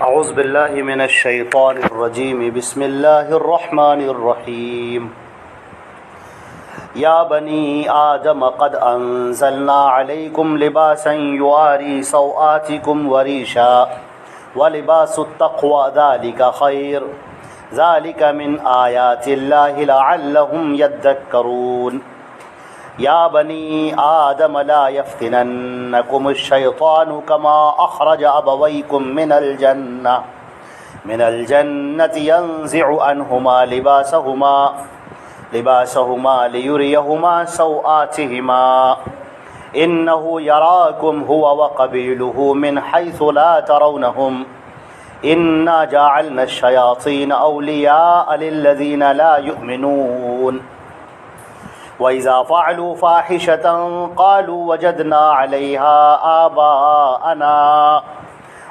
اعوذ باللہ من الشیطان الرجیم بسم اللہ الرحمن الرحیم یا بنی آدم قد انزلنا علیکم لباسا یواری سوآتکم وریشا ولباس التقوی ذلک خیر ذلک من آیات اللہ لعلہم یذکرون یا بنی آدم لا یفتننکم الشیطان کما اخرج ابویکم من الجنة ینزع عنہما لباسہما لیریہما سوآتہما انہ یراکم هو وقبیلہ من حیث لا ترونہم انا جعلنا الشیاطین اولیاء للذین لا یؤمنون وَإِذَا فَعَلُوا فَاحِشَةً قَالُوا وَجَدْنَا عَلَيْهَا آبَاءَنَا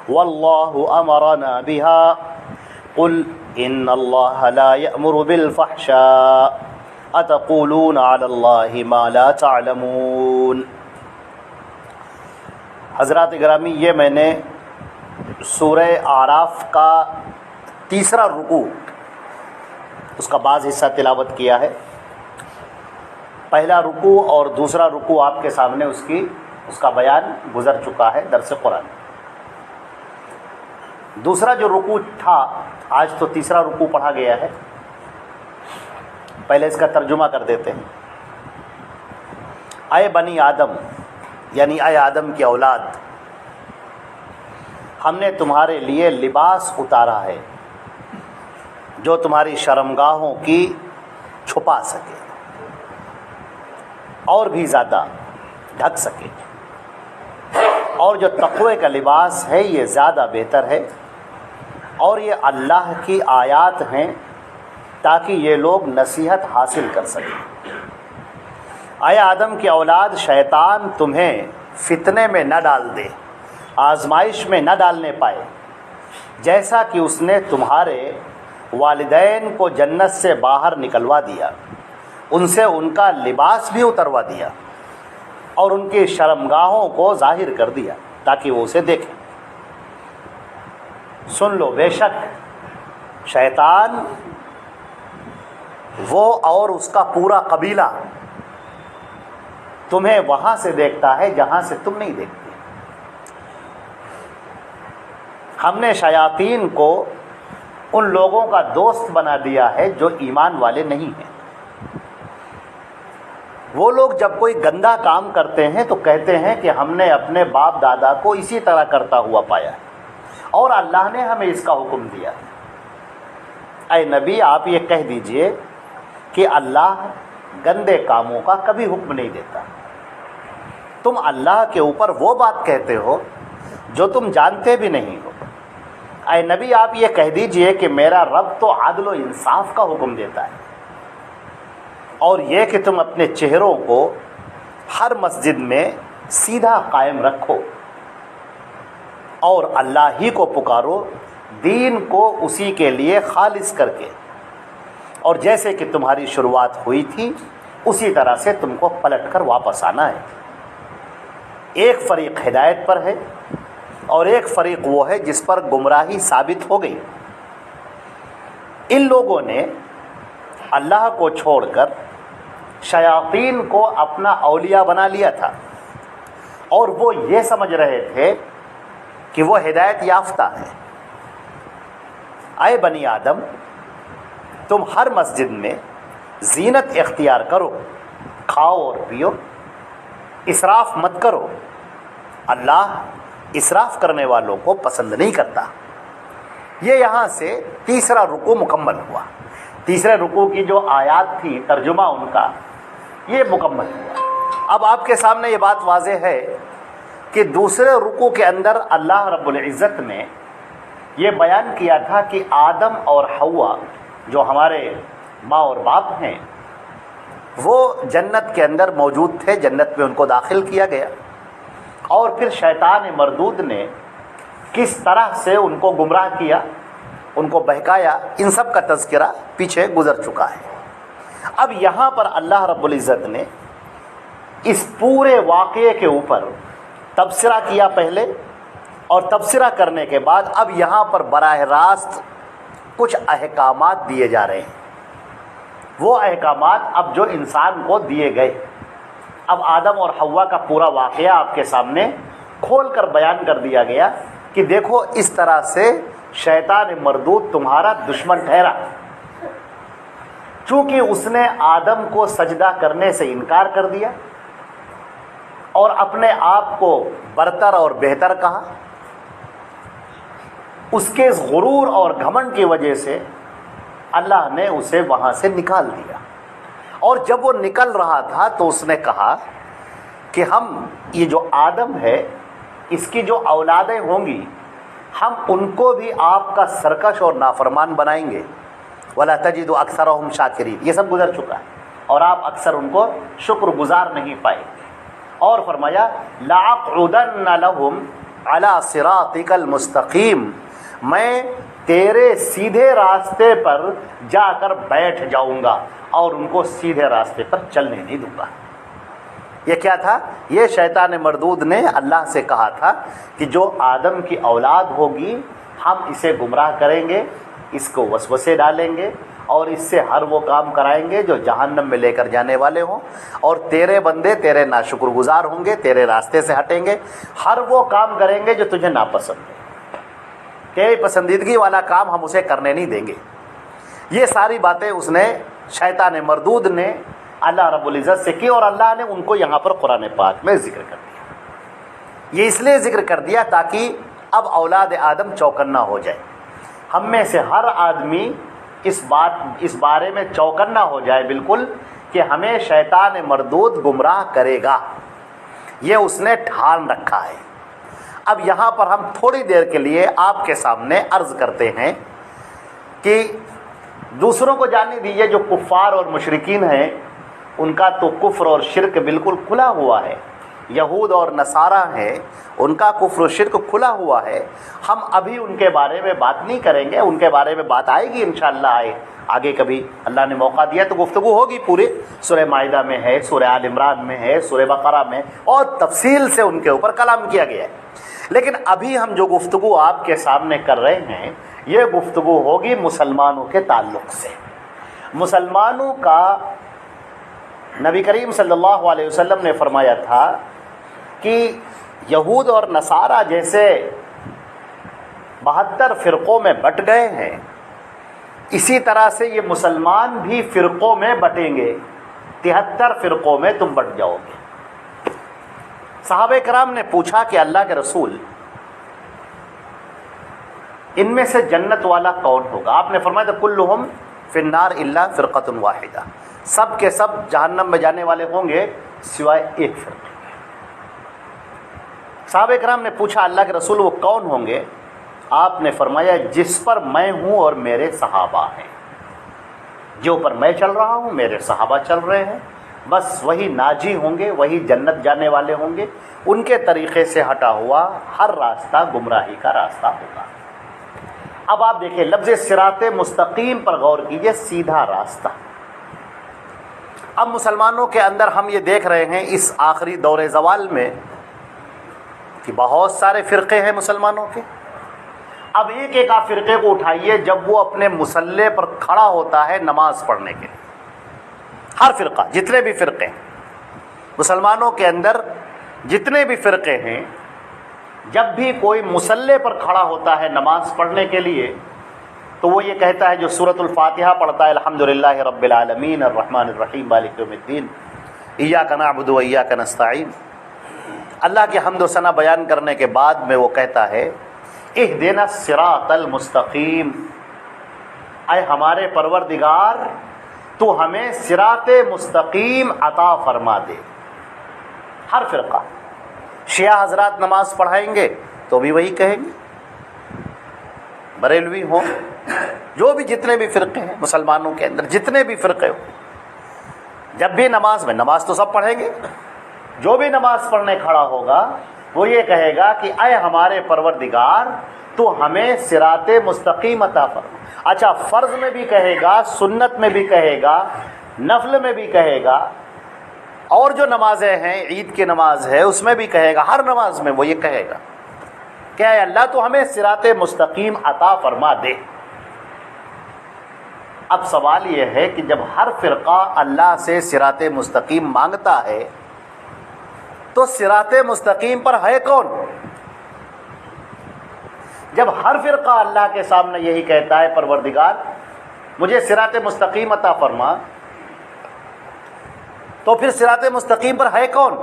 وَاللَّهُ أَمَرَنَا بِهَا قُلْ إِنَّ اللَّهَ لَا يَأْمُرُ بِالْفَحْشَاءِ أَتَقُولُونَ عَلَى اللَّهِ مَا لَا تَعْلَمُونَ۔ حضرات گرامی، یہ میں نے سورہ اعراف کا تیسرا رکوع اس کا بعض حصہ تلاوت کیا ہے۔ پہلا رکوع اور دوسرا رکوع آپ کے سامنے اس کا بیان گزر چکا ہے درس قرآن۔ دوسرا جو رکوع تھا، آج تو تیسرا رکوع پڑھا گیا ہے، پہلے اس کا ترجمہ کر دیتے ہیں۔ اے بنی آدم، یعنی اے آدم کی اولاد، ہم نے تمہارے لیے لباس اتارا ہے جو تمہاری شرمگاہوں کی چھپا سکے اور بھی زیادہ ڈھک سکے، اور جو تقوی کا لباس ہے یہ زیادہ بہتر ہے، اور یہ اللہ کی آیات ہیں تاکہ یہ لوگ نصیحت حاصل کر سکیں۔ اے آدم کی اولاد، شیطان تمہیں فتنے میں نہ ڈال دے، آزمائش میں نہ ڈالنے پائے، جیسا کہ اس نے تمہارے والدین کو جنت سے باہر نکلوا دیا، ان سے ان کا لباس بھی اتروا دیا اور ان کی شرمگاہوں کو ظاہر کر دیا تاکہ وہ اسے دیکھیں۔ سن لو، بے شک شیطان وہ اور اس کا پورا قبیلہ تمہیں وہاں سے دیکھتا ہے جہاں سے تم نہیں دیکھتے۔ ہم نے شیاطین کو ان لوگوں کا دوست بنا دیا ہے جو ایمان والے نہیں ہیں۔ وہ لوگ جب کوئی گندا کام کرتے ہیں تو کہتے ہیں کہ ہم نے اپنے باپ دادا کو اسی طرح کرتا ہوا پایا ہے اور اللہ نے ہمیں اس کا حکم دیا ہے۔ اے نبی، آپ یہ کہہ دیجئے کہ اللہ گندے کاموں کا کبھی حکم نہیں دیتا۔ تم اللہ کے اوپر وہ بات کہتے ہو جو تم جانتے بھی نہیں ہو۔ اے نبی، آپ یہ کہہ دیجئے کہ میرا رب تو عدل و انصاف کا حکم دیتا ہے، اور یہ کہ تم اپنے چہروں کو ہر مسجد میں سیدھا قائم رکھو اور اللہ ہی کو پکارو، دین کو اسی کے لیے خالص کر کے، اور جیسے کہ تمہاری شروعات ہوئی تھی اسی طرح سے تم کو پلٹ کر واپس آنا ہے۔ ایک فریق ہدایت پر ہے اور ایک فریق وہ ہے جس پر گمراہی ثابت ہو گئی۔ ان لوگوں نے اللہ کو چھوڑ کر شیاطین کو اپنا اولیاء بنا لیا تھا، اور وہ یہ سمجھ رہے تھے کہ وہ ہدایت یافتہ ہیں۔ اے بنی آدم، تم ہر مسجد میں زینت اختیار کرو، کھاؤ اور پیو، اسراف مت کرو، اللہ اسراف کرنے والوں کو پسند نہیں کرتا۔ یہ یہاں سے تیسرا رکوع مکمل ہوا۔ تیسرے رکوع کی جو آیات تھی، ترجمہ ان کا یہ مکمل ہوا۔ اب آپ کے سامنے یہ بات واضح ہے کہ دوسرے رکوع کے اندر اللہ رب العزت نے یہ بیان کیا تھا کہ آدم اور حوا جو ہمارے ماں اور باپ ہیں وہ جنت کے اندر موجود تھے، جنت میں ان کو داخل کیا گیا، اور پھر شیطان مردود نے کس طرح سے ان کو گمراہ کیا، ان کو بہکایا، ان سب کا تذکرہ پیچھے گزر چکا ہے۔ اب یہاں پر اللہ رب العزت نے اس پورے واقعے کے اوپر تبصرہ کیا پہلے، اور تبصرہ کرنے کے بعد اب یہاں پر براہ راست کچھ احکامات دیے جا رہے ہیں. وہ احکامات اب جو انسان کو دیے گئے، اب آدم اور حوا کا پورا واقعہ آپ کے سامنے کھول کر بیان کر دیا گیا کہ دیکھو اس طرح سے شیطان مردود تمہارا دشمن ٹھہرا، چونکہ اس نے آدم کو سجدہ کرنے سے انکار کر دیا اور اپنے آپ کو برتر اور بہتر کہا. اس کے غرور اور گھمنڈ کی وجہ سے اللہ نے اسے وہاں سے نکال دیا. اور جب وہ نکل رہا تھا تو اس نے کہا کہ ہم یہ جو آدم ہے اس کی جو اولادیں ہوں گی ہم ان کو بھی آپ کا سرکش اور نافرمان بنائیں گے. وَلَا تَجِدُ أَكْثَرَهُمْ شَاكِرِينَ، یہ سب گزر چکا ہے اور آپ اکثر ان کو شکر گزار نہیں پائیں گے. اور فرمایا لَأَقْعُدَنَّ لَهُمْ عَلَى صِرَاطِكَ الْمُسْتَقِيمِ، میں تیرے سیدھے راستے پر جا کر بیٹھ جاؤں گا اور ان کو سیدھے راستے پر چلنے نہیں دوں گا. یہ کیا تھا؟ یہ شیطان مردود نے اللہ سے کہا تھا کہ جو آدم کی اولاد ہوگی ہم اسے گمراہ کریں گے، اس کو وسوسے ڈالیں گے اور اس سے ہر وہ کام کرائیں گے جو جہنم میں لے کر جانے والے ہوں، اور تیرے بندے تیرے ناشکر گزار ہوں گے، تیرے راستے سے ہٹیں گے، ہر وہ کام کریں گے جو تجھے ناپسند ہے، تیری پسندیدگی والا کام ہم اسے کرنے نہیں دیں گے. یہ ساری باتیں اس نے شیطان مردود نے اللہ رب العزت سے کی، اور اللہ نے ان کو یہاں پر قرآن پاک میں ذکر کر دیا. یہ اس لیے ذکر کر دیا تاکہ اب اولاد آدم چوکنا ہو جائے. ہم میں سے ہر آدمی اس بارے میں چوکنا ہو جائے بالکل کہ ہمیں شیطان مردود گمراہ کرے گا، یہ اس نے ٹھان رکھا ہے. اب یہاں پر ہم تھوڑی دیر کے لیے آپ کے سامنے عرض کرتے ہیں کہ دوسروں کو جاننے دیجیے جو کفار اور مشرکین ہیں ان کا تو کفر اور شرک بالکل کھلا ہوا ہے. یہود اور نصارہ ہیں ان کا کفر و شرک کھلا ہوا ہے. ہم ابھی ان کے بارے میں بات نہیں کریں گے، ان کے بارے میں بات آئے گی انشاءاللہ آگے کبھی اللہ نے موقع دیا تو گفتگو ہوگی. پورے سورہ مائدہ میں ہے، سورہ آل عمران میں ہے، سورہ بقرہ میں، اور تفصیل سے ان کے اوپر کلام کیا گیا ہے. لیکن ابھی ہم جو گفتگو آپ کے سامنے کر رہے ہیں یہ گفتگو ہوگی مسلمانوں کے تعلق سے. مسلمانوں کا نبی کریم صلی اللہ علیہ وسلم نے فرمایا تھا کہ یہود اور نصارہ جیسے 72 فرقوں میں بٹ گئے ہیں، اسی طرح سے یہ مسلمان بھی فرقوں میں بٹیں گے. 73 فرقوں میں تم بٹ جاؤ گے. صحابہ کرام نے پوچھا کہ اللہ کے رسول ان میں سے جنت والا کون ہوگا؟ آپ نے فرمایا تھا کلہم فی النار الا فرقۃ واحدہ، سب کے سب جہنم میں جانے والے ہوں گے سوائے ایک فرقے کے. صحابہ کرام نے پوچھا اللہ کے رسول وہ کون ہوں گے؟ آپ نے فرمایا جس پر میں ہوں اور میرے صحابہ ہیں، جو پر میں چل رہا ہوں میرے صحابہ چل رہے ہیں، بس وہی ناجی ہوں گے، وہی جنت جانے والے ہوں گے. ان کے طریقے سے ہٹا ہوا ہر راستہ گمراہی کا راستہ ہوگا. اب آپ دیکھیں لفظ صراط مستقیم پر غور کیجئے، سیدھا راستہ. اب مسلمانوں کے اندر ہم یہ دیکھ رہے ہیں اس آخری دور زوال میں کہ بہت سارے فرقے ہیں مسلمانوں کے. اب ایک ایک آپ فرقے کو اٹھائیے جب وہ اپنے مصلے پر کھڑا ہوتا ہے نماز پڑھنے کے لیے، ہر فرقہ جتنے بھی فرقے ہیں مسلمانوں کے اندر، جتنے بھی فرقے ہیں، جب بھی کوئی مصلے پر کھڑا ہوتا ہے نماز پڑھنے کے لیے تو وہ یہ کہتا ہے جو سورۃ الفاتحہ پڑھتا ہے الحمدللہ رب العالمین الرحمن الرحیم مالک یوم الدین ایاک نعبد و ایاک نستعین. اللہ کی حمد و ثنا بیان کرنے کے بعد میں وہ کہتا ہے اہدنا الصراط المستقیم، اے ہمارے پروردگار تو ہمیں صراط مستقیم عطا فرما دے. ہر فرقہ، شیعہ حضرات نماز پڑھائیں گے تو بھی وہی کہیں گے، بریلوی ہوں، جو بھی جتنے بھی فرقے ہیں مسلمانوں کے اندر، جتنے بھی فرقے ہوں، جب بھی نماز میں، نماز تو سب پڑھیں گے، جو بھی نماز پڑھنے کھڑا ہوگا وہ یہ کہے گا کہ اے ہمارے پروردگار تو ہمیں صراط مستقیم عطا فرما. اچھا، فرض میں بھی کہے گا، سنت میں بھی کہے گا، نفل میں بھی کہے گا، اور جو نمازیں ہیں، عید کی نماز ہے اس میں بھی کہے گا، ہر نماز میں وہ یہ کہے گا. کہ اے اللہ تو ہمیں صراط مستقیم عطا فرما دے۔ اب سوال یہ ہے کہ جب ہر فرقہ اللہ سے صراط مستقیم مانگتا ہے تو صراط مستقیم پر ہے کون؟ جب ہر فرقہ اللہ کے سامنے یہی کہتا ہے پروردگار مجھے صراط مستقیم عطا فرما، تو پھر صراط مستقیم پر ہے کون؟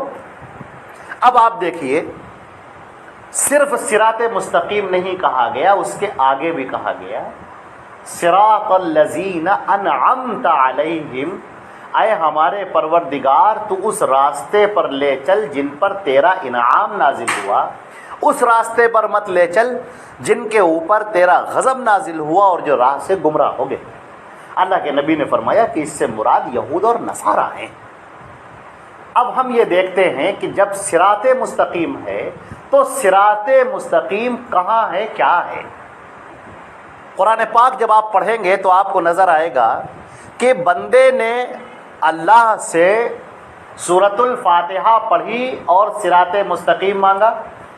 اب آپ دیکھیے، صرف صراط مستقیم نہیں کہا گیا، اس کے آگے بھی کہا گیا صراط الذین انعمت علیہم، اے ہمارے پروردگار تو اس راستے پر لے چل جن پر تیرا انعام نازل ہوا، اس راستے پر مت لے چل جن کے اوپر تیرا غضب نازل ہوا اور جو راہ سے گمراہ ہو گئے۔ اللہ کے نبی نے فرمایا کہ اس سے مراد یہود اور نصارہ ہیں۔ اب ہم یہ دیکھتے ہیں کہ جب صراط مستقیم ہے تو صراط مستقیم کہاں ہے، کیا ہے؟ قرآن پاک جب آپ پڑھیں گے تو آپ کو نظر آئے گا کہ بندے نے اللہ سے سورۃ الفاتحہ پڑھی اور صراط مستقیم مانگا،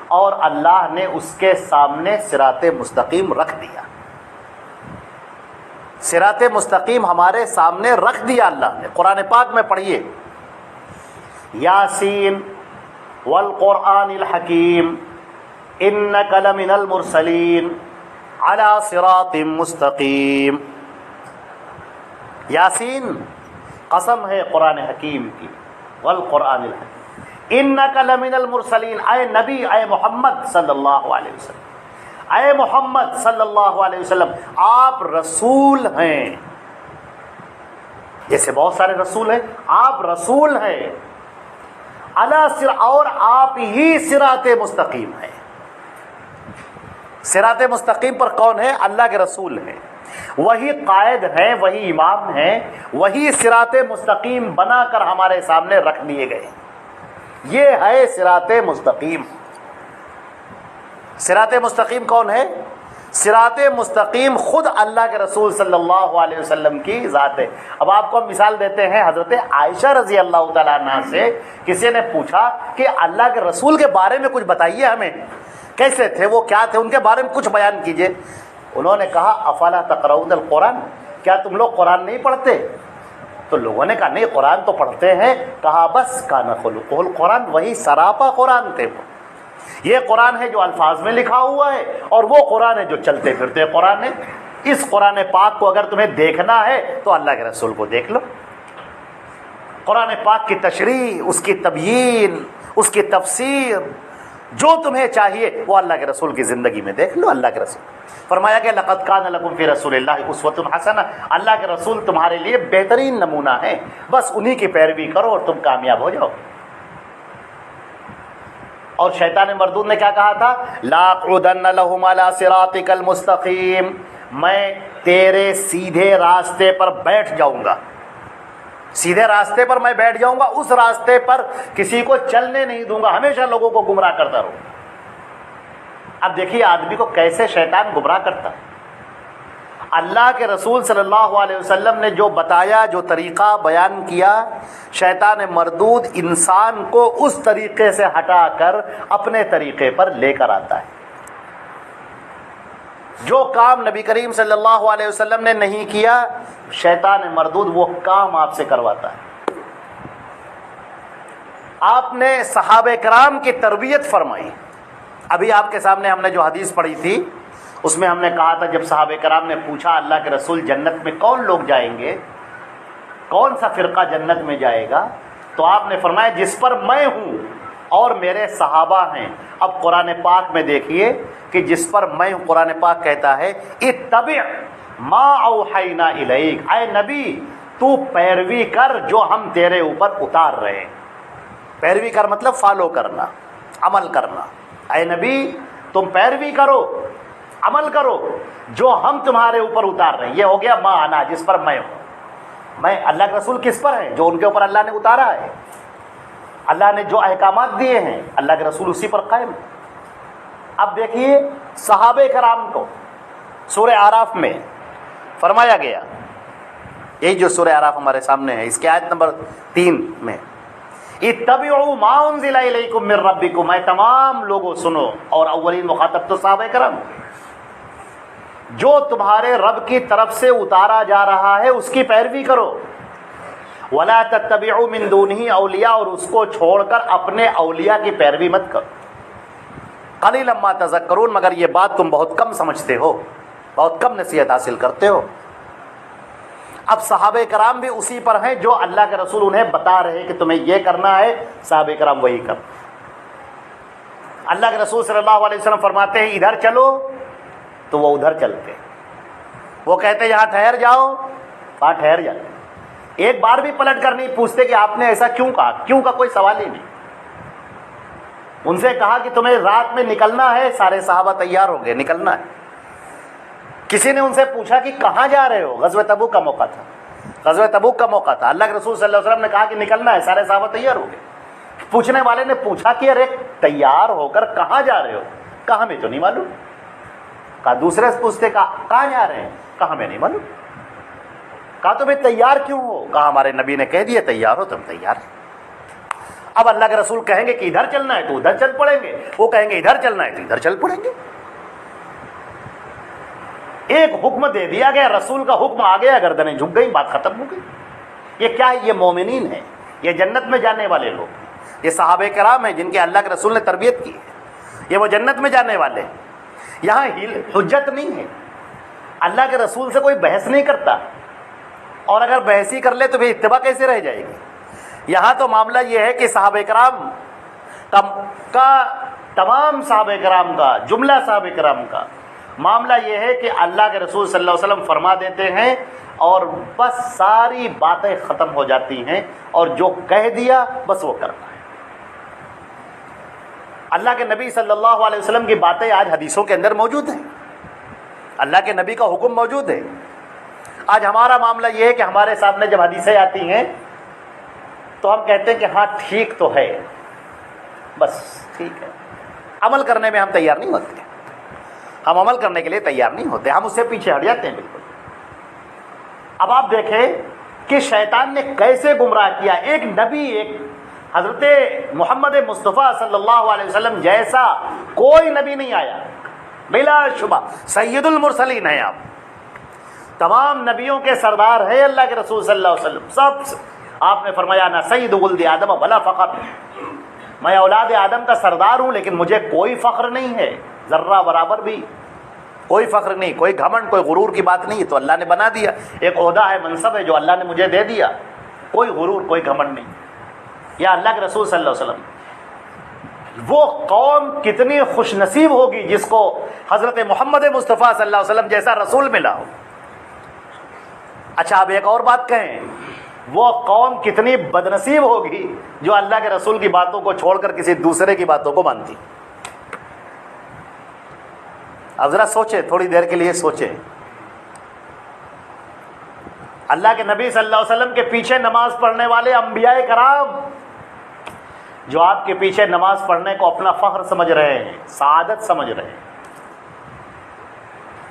اور اللہ نے اس کے سامنے صراط مستقیم رکھ دیا۔ صراط مستقیم ہمارے سامنے رکھ دیا اللہ نے۔ قرآن پاک میں پڑھیے، یاسین والقرآن الحکیم انک لمن المرسلین علی صراط مستقیم۔ یاسین قسم ہے قرآن حکیم کی، والقرآن الحکیم انک لمن المرسلین، اے نبی، اے محمد صلی اللہ علیہ وسلم، اے محمد صلی اللہ علیہ وسلم آپ رسول ہیں۔ جیسے بہت سارے رسول ہیں، آپ رسول ہیں، اور آپ ہی صراط مستقیم ہیں۔ صراط مستقیم پر کون ہے؟ اللہ کے رسول ہیں، وہی قائد ہیں، وہی امام ہیں، وہی صراط مستقیم بنا کر ہمارے سامنے رکھ دیے گئے۔ یہ ہے صراط مستقیم۔ صراط مستقیم کون ہے؟ صراط مستقیم خود اللہ کے رسول صلی اللہ علیہ وسلم کی ذات ہے۔ اب آپ کو ہم مثال دیتے ہیں، حضرت عائشہ رضی اللہ تعالیٰ عنہ سے کسی نے پوچھا کہ اللہ کے رسول کے بارے میں کچھ بتائیے ہمیں، کیسے تھے وہ، کیا تھے، ان کے بارے میں کچھ بیان کیجئے۔ انہوں نے کہا افلا تقرؤون القرآن، کیا تم لوگ قرآن نہیں پڑھتے؟ تو لوگوں نے کہا نہیں قرآن تو پڑھتے ہیں۔ کہا بس کان خلقہ القرآن، وہی سراپا قرآن تھے۔ یہ قرآن ہے جو الفاظ میں لکھا ہوا ہے، اور وہ قرآن ہے جو چلتے پھرتے قرآن ہے۔ اس قرآن پاک کو اگر تمہیں دیکھنا ہے تو اللہ کے رسول کو دیکھ لو۔ قرآن پاک کی تشریح، اس کی تبیین، اس کی تفسیر، جو تمہیں چاہیے وہ اللہ کے رسول کی زندگی میں دیکھ لو۔ اللہ کے رسول فرمایا کہ لقد کان لکم فی رسول اللہ اسوۃ حسنہ، اللہ کے رسول تمہارے لیے بہترین نمونہ ہے، بس انہی کی پیروی کرو اور تم کامیاب ہو جاؤ۔ اور شیطان مردود نے کیا کہا تھا؟ لاقعدن لهم علی صراطک المستقیم، میں تیرے سیدھے راستے پر بیٹھ جاؤں گا، سیدھے راستے پر میں بیٹھ جاؤں گا، اس راستے پر کسی کو چلنے نہیں دوں گا، ہمیشہ لوگوں کو گمراہ کرتا رہوں گا۔ اب دیکھیے آدمی کو کیسے شیطان گمراہ کرتا۔ اللہ کے رسول صلی اللہ علیہ وسلم نے جو بتایا، جو طریقہ بیان کیا، شیطان مردود انسان کو اس طریقے سے ہٹا کر اپنے طریقے پر لے کر آتا ہے۔ جو کام نبی کریم صلی اللہ علیہ وسلم نے نہیں کیا، شیطان مردود وہ کام آپ سے کرواتا ہے۔ آپ نے صحابہ کرام کی تربیت فرمائی۔ ابھی آپ کے سامنے ہم نے جو حدیث پڑھی تھی اس میں ہم نے کہا تھا جب صحابہ کرام نے پوچھا اللہ کے رسول جنت میں کون لوگ جائیں گے، کون سا فرقہ جنت میں جائے گا، تو آپ نے فرمایا جس پر میں ہوں اور میرے صحابہ ہیں۔ اب قرآن پاک میں دیکھیے کہ جس پر میں ہوں، قرآن پاک کہتا ہے اتبع ما اوحینا الیک، اے نبی تو پیروی کر جو ہم تیرے اوپر اتار رہے ہیں۔ پیروی کر مطلب فالو کرنا، عمل کرنا۔ اے نبی تم پیروی کرو، عمل کرو جو ہم تمہارے اوپر اتار رہے ہیں۔ یہ ہو گیا ما انا، جس پر میں ہوں۔ میں اللہ کے رسول کس پر ہیں؟ جو ان کے اوپر اللہ نے اتارا ہے، اللہ نے جو احکامات دیے ہیں، اللہ کے رسول اسی پر قائم ہے۔ اب دیکھیے صحابہ کرام کو سورہ اعراف میں فرمایا گیا، یہی جو سورہ اعراف ہمارے سامنے ہے، اس کی آیت نمبر 3 میں اتبعوا ما انزل الیکم من ربکم، اے تمام لوگوں سنو، اور اولین مخاطب تو صحابہ کرام، جو تمہارے رب کی طرف سے اتارا جا رہا ہے اس کی پیروی کرو، ولا تتبعوا من دونہ اولیاء، اور اس کو چھوڑ کر اپنے اولیاء کی پیروی مت کرو، قلیلا ما تذکرون، مگر یہ بات تم بہت کم سمجھتے ہو، بہت کم نصیحت حاصل کرتے ہو۔ اب صحابہ کرام بھی اسی پر ہیں جو اللہ کے رسول انہیں بتا رہے ہیں کہ تمہیں یہ کرنا ہے، صحابہ کرام وہی کر۔ اللہ کے رسول صلی اللہ علیہ وسلم فرماتے ہیں ادھر چلو تو وہ ادھر چلتے ہیں، وہ کہتے ہیں یہاں ٹھہر جاؤ، وہاں ٹھہر جاتے ہیں، ایک بار بھی پلٹ کر نہیں پوچھتے کہ آپ نے ایسا کیوں کہا، کیوں کا کوئی سوال ہی نہیں۔ ان سے کہا کہ تمہیں رات میں نکلنا ہے، سارے صحابہ تیار ہو گئے، نکلنا ہے۔ کسی نے ان سے پوچھا کہ کہاں جا رہے ہو، غزوہ تبوک کا موقع تھا، غزوہ تبوک کا موقع تھا، اللہ کے رسول صلی اللہ علیہ وسلم نے کہا کہ نکلنا ہے، سارے صحابہ تیار ہو گئے۔ پوچھنے والے نے پوچھا کہ ارے تیار ہو کر کہاں جا رہے ہو، کہا ہمیں تو نہیں معلوم۔ کہا دوسرے سے پوچھتے، کہاں جا رہے ہیں، کہا ہمیں نہیں معلوم۔ کہا تمہیں تیار کیوں ہو، کہا ہمارے نبی نے کہہ دیا تیار ہو، تم تیار ہیں۔ اب اللہ کے رسول کہیں گے کہ ادھر چلنا ہے تو ادھر چل پڑیں گے، وہ کہیں گے ادھر چلنا ہے تو ادھر چل پڑیں گے۔ ایک حکم دے دیا گیا، رسول کا حکم آ گیا، گردنیں جھک گئی، بات ختم ہو گئی۔ یہ کیا ہے؟ یہ مومنین ہیں، یہ جنت میں جانے والے لوگ ہیں، یہ صحابہ کرام ہیں جن کے اللہ کے رسول نے تربیت کی ہے، یہ وہ جنت میں جانے والے ہیں۔ یہاں حجت نہیں ہے، اللہ کے رسول سے کوئی بحث نہیں کرتا، اور اگر بحث ہی کر لے تو پھر اتباع کیسے رہ جائے گی۔ یہاں تو معاملہ یہ ہے کہ صحابہ کرام کا، تمام صحابہ کرام کا، جملہ صحابہ کرام کا معاملہ یہ ہے کہ اللہ کے رسول صلی اللہ علیہ وسلم فرما دیتے ہیں اور بس ساری باتیں ختم ہو جاتی ہیں، اور جو کہہ دیا بس وہ کرنا ہے۔ اللہ کے نبی صلی اللہ علیہ وسلم کی باتیں آج حدیثوں کے اندر موجود ہیں، اللہ کے نبی کا حکم موجود ہے۔ آج ہمارا معاملہ یہ ہے کہ ہمارے سامنے جب حدیثیں آتی ہیں تو ہم کہتے ہیں کہ ہاں ٹھیک تو ہے، بس ٹھیک ہے، عمل کرنے میں ہم تیار نہیں ہوتے، ہم عمل کرنے کے لیے تیار نہیں ہوتے، ہم اس سے پیچھے ہٹ جاتے ہیں بالکل۔ اب آپ دیکھیں کہ شیطان نے کیسے گمراہ کیا، ایک نبی، ایک حضرت محمد مصطفیٰ صلی اللہ علیہ وسلم جیسا کوئی نبی نہیں آیا، بلا شبہ سید المرسلین ہیں آپ، تمام نبیوں کے سردار ہیں اللہ کے رسول صلی اللہ علیہ وسلم، سب سے آپ نے فرمایا نا سید ولد آدم ولا فخر، میں اولاد آدم کا سردار ہوں لیکن مجھے کوئی فخر نہیں ہے، ذرہ برابر بھی کوئی فخر نہیں، کوئی گھمنڈ، کوئی غرور کی بات نہیں، تو اللہ نے بنا دیا، ایک عہدہ ہے، منصب ہے جو اللہ نے مجھے دے دیا، کوئی غرور، کوئی گھمنڈ نہیں۔ یا اللہ کے رسول صلی اللہ علیہ وسلم، وہ قوم کتنی خوش نصیب ہوگی جس کو حضرت محمد مصطفیٰ صلی اللہ علیہ وسلم جیسا رسول ملا ہو۔ اچھا اب ایک اور بات کہیں، وہ قوم کتنی بدنصیب ہوگی جو اللہ کے رسول کی باتوں کو چھوڑ کر کسی دوسرے کی باتوں کو مانتی۔ اب ذرا سوچیں، تھوڑی دیر کے لیے سوچیں، اللہ کے نبی صلی اللہ علیہ وسلم کے پیچھے نماز پڑھنے والے انبیاء کرام جو آپ کے پیچھے نماز پڑھنے کو اپنا فخر سمجھ رہے ہیں، سعادت سمجھ رہے ہیں،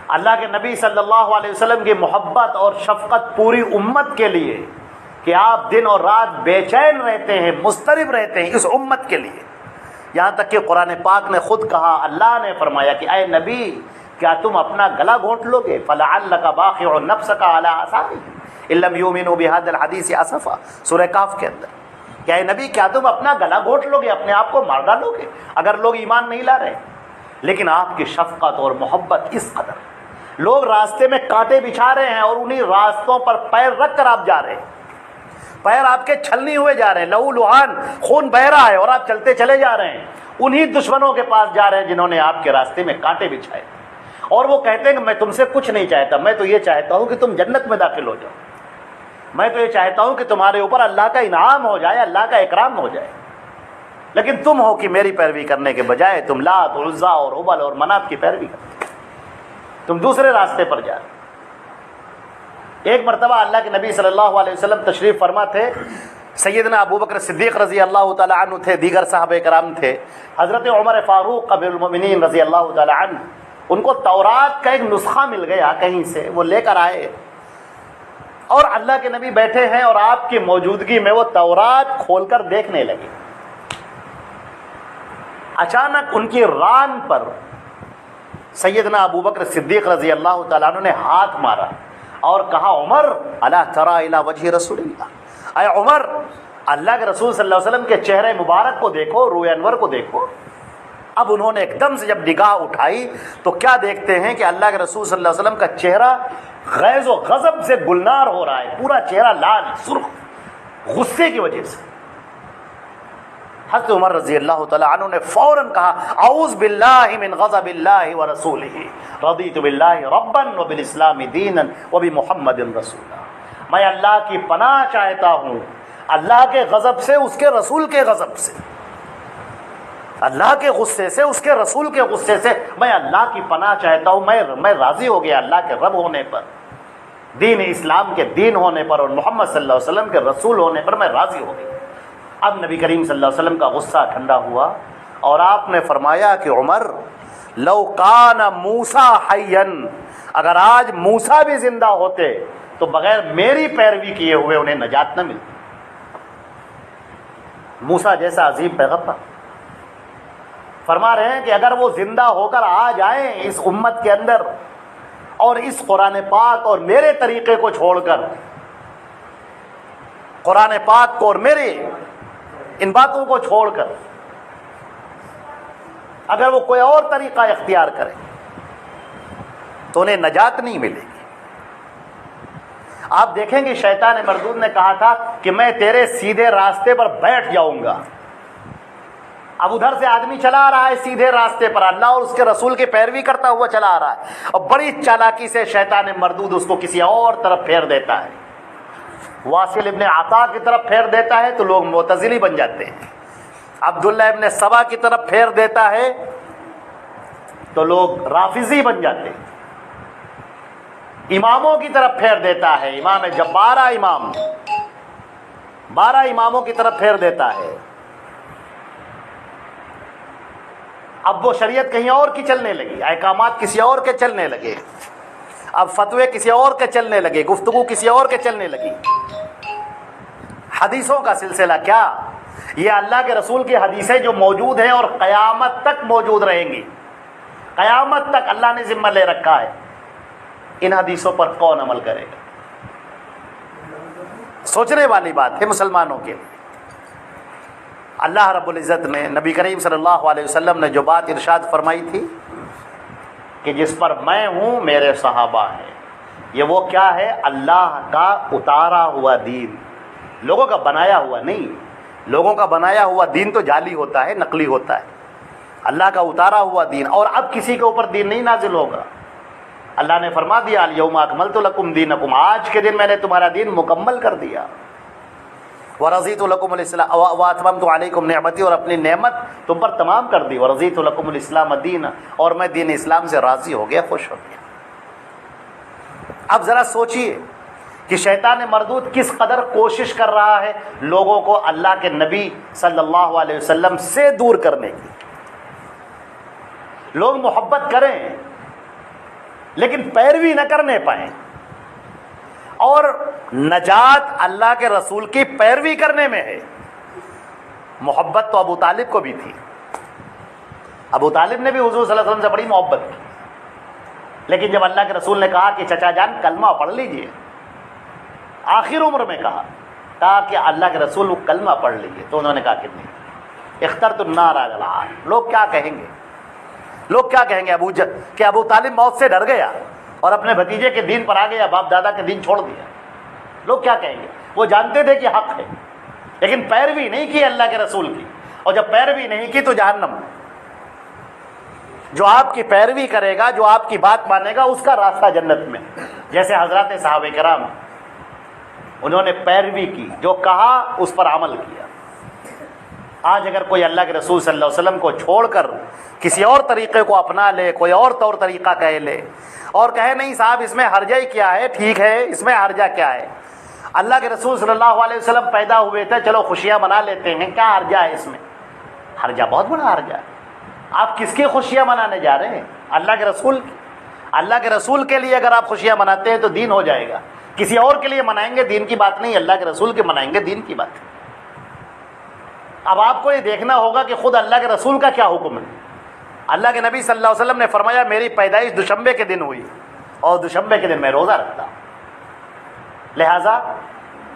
اللہ کے نبی صلی اللہ علیہ وسلم کی محبت اور شفقت پوری امت کے لیے کہ آپ دن اور رات بے چین رہتے ہیں، مضطرب رہتے ہیں اس امت کے لیے، یہاں تک کہ قرآن پاک نے خود کہا، اللہ نے فرمایا کہ اے نبی کیا تم اپنا گلا گھونٹ لو گے، فَلَعَلَّكَ بَاخِعُ نَفْسَكَ عَلَىٰ آثَارِهِمْ إِن لَّمْ يُؤْمِنُوا بِهَٰذَا الْحَدِيثِ أَسَفًا، سورہ کاف کے اندر، کہ اے نبی کیا تم اپنا گلا گھونٹ لو گے، اپنے آپ کو مار ڈالو گے اگر لوگ ایمان نہیں لا رہے۔ لیکن آپ کی شفقت اور محبت اس قدر، لوگ راستے میں کانٹے بچھا رہے ہیں اور انہی راستوں پر پیر رکھ کر آپ جا رہے ہیں، پیر آپ کے چھلنی ہوئے جا رہے ہیں، لہو لہان خون بہ رہا ہے اور آپ چلتے چلے جا رہے ہیں، انہی دشمنوں کے پاس جا رہے ہیں جنہوں نے آپ کے راستے میں کانٹے بچھائے، اور وہ کہتے ہیں کہ میں تم سے کچھ نہیں چاہتا، میں تو یہ چاہتا ہوں کہ تم جنت میں داخل ہو جاؤ، میں تو یہ چاہتا ہوں کہ تمہارے اوپر اللہ کا انعام ہو جائے، اللہ کا اکرام ہو جائے، لیکن تم ہو کہ میری پیروی کرنے کے بجائے تم لات اور عزا اور ہبل اور منات کی پیروی کرتے، تم دوسرے راستے پر جا رہے۔ ایک مرتبہ اللہ کے نبی صلی اللہ علیہ وسلم تشریف فرما تھے، سیدنا ابو بکر صدیق رضی اللہ تعالی عنہ تھے، دیگر صحابہ کرام تھے، حضرت عمر فاروق امیر المؤمنین رضی اللہ تعالی عنہ، ان کو تورات کا ایک نسخہ مل گیا کہیں سے، وہ لے کر آئے اور اللہ کے نبی بیٹھے ہیں اور آپ کی موجودگی میں وہ تورات کھول کر دیکھنے لگے. اچانک ان کی ران پر سیدنا ابوبکر صدیق رضی اللہ تعالیٰ عنہ نے ہاتھ مارا اور کہا عمر الا تری الی وجہ رسول اللہ، اے عمر اللہ کے رسول صلی اللہ علیہ وسلم کے چہرے مبارک کو دیکھو، روئے انور کو دیکھو. اب انہوں نے ایک دم سے جب نگاہ اٹھائی تو کیا دیکھتے ہیں کہ اللہ کے رسول صلی اللہ علیہ وسلم کا چہرہ غیظ و غضب سے گلنار ہو رہا ہے، پورا چہرہ لال سرخ غصے کی وجہ سے. حضرت عمر رضی اللہ تعالیٰ عنہ نے فوراً کہا اعوذ باللہ من غضب اللہ ورسولہ رضیت باللہ ربا وبالاسلام دینا وبمحمد رسولا. میں اللہ کی پناہ چاہتا ہوں اللہ کے غضب سے، اس کے رسول کے غضب سے، اللہ کے غصے سے، اس کے رسول کے غصے سے میں اللہ کی پناہ چاہتا ہوں. میں راضی ہو گیا اللہ کے رب ہونے پر، دین اسلام کے دین ہونے پر، اور محمد صلی اللہ علیہ وسلم کے رسول ہونے پر میں راضی ہو گیا. اب نبی کریم صلی اللہ علیہ وسلم کا غصہ ٹھنڈا ہوا اور آپ نے فرمایا کہ عمر لو کان موسیٰ حیا، اگر آج موسیٰ بھی زندہ ہوتے تو بغیر میری پیروی کیے ہوئے انہیں نجات نہ ملتی. موسیٰ جیسا عظیم پیغمبر فرما رہے ہیں کہ اگر وہ زندہ ہو کر آ جائیں اس امت کے اندر اور اس قرآن پاک اور میرے طریقے کو چھوڑ کر، قرآن پاک کو اور میرے ان باتوں کو چھوڑ کر اگر وہ کوئی اور طریقہ اختیار کرے تو انہیں نجات نہیں ملے گی. آپ دیکھیں گے شیطان مردود نے کہا تھا کہ میں تیرے سیدھے راستے پر بیٹھ جاؤں گا. اب ادھر سے آدمی چلا آ رہا ہے سیدھے راستے پر، اللہ اور اس کے رسول کی پیروی کرتا ہوا چلا آ رہا ہے، اور بڑی چالاکی سے شیطان مردود اس کو کسی اور طرف پھیر دیتا ہے. واصل ابن عطا کی طرف پھیر دیتا ہے تو لوگ معتزلی بن جاتے ہیں. عبداللہ ابن سبا کی طرف پھیر دیتا ہے تو لوگ رافضی بن جاتے ہیں. اماموں کی طرف پھیر دیتا ہے، امام جب 12 اماموں کی طرف پھیر دیتا ہے. اب وہ شریعت کہیں اور کی چلنے لگی، احکامات کسی اور کے چلنے لگے، اب فتوے کسی اور کے چلنے لگے، گفتگو کسی اور کے چلنے لگی. حدیثوں کا سلسلہ کیا، یہ اللہ کے رسول کی حدیثیں جو موجود ہیں اور قیامت تک موجود رہیں گی، قیامت تک اللہ نے ذمہ لے رکھا ہے. ان حدیثوں پر کون عمل کرے گا؟ سوچنے والی بات ہے مسلمانوں کے لیے. اللہ رب العزت نے نبی کریم صلی اللہ علیہ وسلم نے جو بات ارشاد فرمائی تھی کہ جس پر میں ہوں میرے صحابہ ہیں، یہ وہ کیا ہے؟ اللہ کا اتارا ہوا دین، لوگوں کا بنایا ہوا نہیں. لوگوں کا بنایا ہوا دین تو جعلی ہوتا ہے، نقلی ہوتا ہے. اللہ کا اتارا ہوا دین، اور اب کسی کے اوپر دین نہیں نازل ہوگا. اللہ نے فرما دیا الیوم اکملت لکم دینکم، آج کے دن میں نے تمہارا دین مکمل کر دیا. ورضیت لکم الاسلام واتممت علیکم نعمتی، اور اپنی نعمت تم پر تمام کر دی. ورضیت لکم الاسلام دینا، اور میں دین اسلام سے راضی ہو گیا، خوش ہو گیا. اب ذرا سوچئے کہ شیطان مردود کس قدر کوشش کر رہا ہے لوگوں کو اللہ کے نبی صلی اللہ علیہ وسلم سے دور کرنے کی. لوگ محبت کریں لیکن پیروی نہ کرنے پائیں، اور نجات اللہ کے رسول کی پیروی کرنے میں ہے. محبت تو ابو طالب کو بھی تھی، ابو طالب نے بھی حضور صلی اللہ علیہ وسلم سے بڑی محبت کی، لیکن جب اللہ کے رسول نے کہا کہ چچا جان کلمہ پڑھ لیجئے، آخر عمر میں کہا کہ اللہ کے رسول وہ کلمہ پڑھ لیجئے، تو انہوں نے کہا کہ نہیں، اخترت النار علی العار. لوگ کیا کہیں گے؟ لوگ کیا کہیں گے کہ ابو طالب موت سے ڈر گیا اور اپنے بھتیجے کے دین پر آ گیا، باپ دادا کے دین چھوڑ دیا. لوگ کیا کہیں گے؟ وہ جانتے تھے کہ حق ہے لیکن پیروی نہیں کی اللہ کے رسول کی، اور جب پیروی نہیں کی تو جہنم. جو آپ کی پیروی کرے گا، جو آپ کی بات مانے گا، اس کا راستہ جنت میں. جیسے حضرات صحابہ کرام، انہوں نے پیروی کی، جو کہا اس پر عمل کیا. آج اگر کوئی اللہ کے رسول صلی اللہ علیہ وسلم کو چھوڑ کر کسی اور طریقے کو اپنا لے، کوئی اور طور طریقہ کہہ لے اور کہے نہیں صاحب اس میں حرجہ ہی کیا ہے، ٹھیک ہے اس میں حرجہ کیا ہے، اللہ کے رسول صلی اللہ علیہ وسلم پیدا ہوئے تھے، چلو خوشیاں منا لیتے ہیں، کیا حرجہ ہے اس میں؟ حرجہ بہت بڑا حرجہ ہے. آپ کس کی خوشیاں منانے جا رہے ہیں؟ اللہ کے رسول کی. اللہ کے رسول کے لیے اگر آپ خوشیاں مناتے ہیں تو دین ہو جائے گا، کسی اور کے لیے منائیں گے دین کی بات نہیں، اللہ کے رسول کے منائیں گے دین کی بات. اب آپ کو یہ دیکھنا ہوگا کہ خود اللہ کے رسول کا کیا حکم ہے. اللہ کے نبی صلی اللہ علیہ وسلم نے فرمایا میری پیدائش دوشنبے کے دن ہوئی اور دوشنبے کے دن میں روزہ رکھتا ہوں. لہٰذا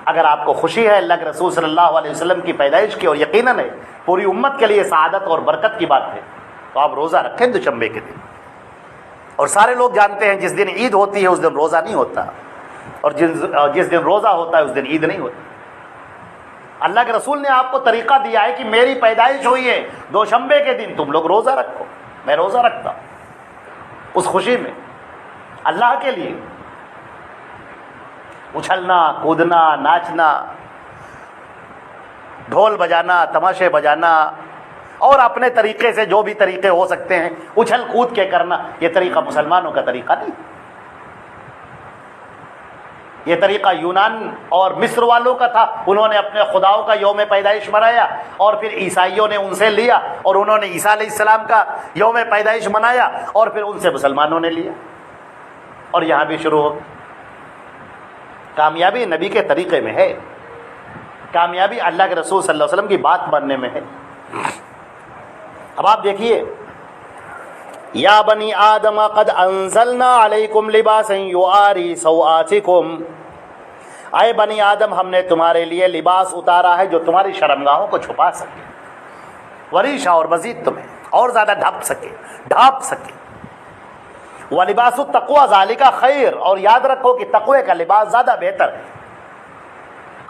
اگر آپ کو خوشی ہے اللہ کے رسول صلی اللہ علیہ وسلم کی پیدائش کی اور یقیناً ہے پوری امت کے لیے سعادت اور برکت کی بات ہے، تو آپ روزہ رکھیں دوشنبے کے دن. اور سارے لوگ جانتے ہیں جس دن عید ہوتی ہے اس دن روزہ نہیں ہوتا، اور جس دن روزہ ہوتا ہے اس دن عید نہیں ہوتی. اللہ کے رسول نے آپ کو طریقہ دیا ہے کہ میری پیدائش ہوئی ہے دوشنبے کے دن، تم لوگ روزہ رکھو. میں روزہ رکھتا ہوں اس خوشی میں اللہ کے لیے. اچھلنا کودنا ناچنا ڈھول بجانا تماشے بجانا اور اپنے طریقے سے جو بھی طریقے ہو سکتے ہیں اچھل کود کے کرنا، یہ طریقہ مسلمانوں کا طریقہ نہیں. یہ طریقہ یونان اور مصر والوں کا تھا، انہوں نے اپنے خداؤں کا یوم پیدائش منایا اور پھر عیسائیوں نے ان سے لیا اور انہوں نے عیسیٰ علیہ السلام کا یوم پیدائش منایا اور پھر ان سے مسلمانوں نے لیا اور یہاں بھی شروع ہو. کامیابی نبی کے طریقے میں ہے، کامیابی اللہ کے رسول صلی اللہ علیہ وسلم کی بات ماننے میں ہے. اب آپ دیکھیے، یا بنی آدم قد انزلنا علیکم لباسا یواری سوآتکم، اے بنی آدم ہم نے تمہارے لیے لباس اتارا ہے جو تمہاری شرمگاہوں کو چھپا سکے، وریشا اور مزید تمہیں اور زیادہ ڈھانپ سکے. وَلِبَاسُ التَّقْوَىٰ ذَلِكَ خیر، اور یاد رکھو کہ تقوی کا لباس زیادہ بہتر ہے.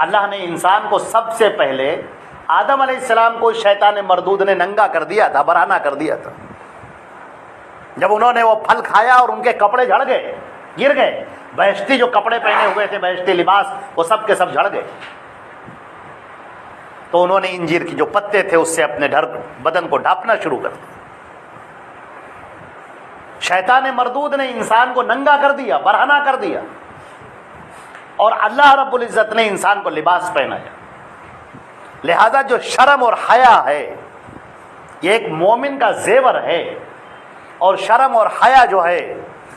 اللہ نے انسان کو سب سے پہلے آدم علیہ السلام کو شیطان مردود نے ننگا کر دیا تھا، برہنہ کر دیا تھا. جب انہوں نے وہ پھل کھایا اور ان کے کپڑے جھڑ گئے، گر گئے، بہشتی جو کپڑے پہنے ہوئے تھے بہشتی لباس وہ سب کے سب جھڑ گئے. تو انہوں نے انجیر کی جو پتے تھے اس سے اپنے بدن کو ڈھانپنا شروع کر دیا. شیطان مردود نے انسان کو ننگا کر دیا، برہنہ کر دیا، اور اللہ رب العزت نے انسان کو لباس پہنایا. لہذا جو شرم اور حیا ہے یہ ایک مومن کا زیور ہے، اور شرم اور حیا جو ہے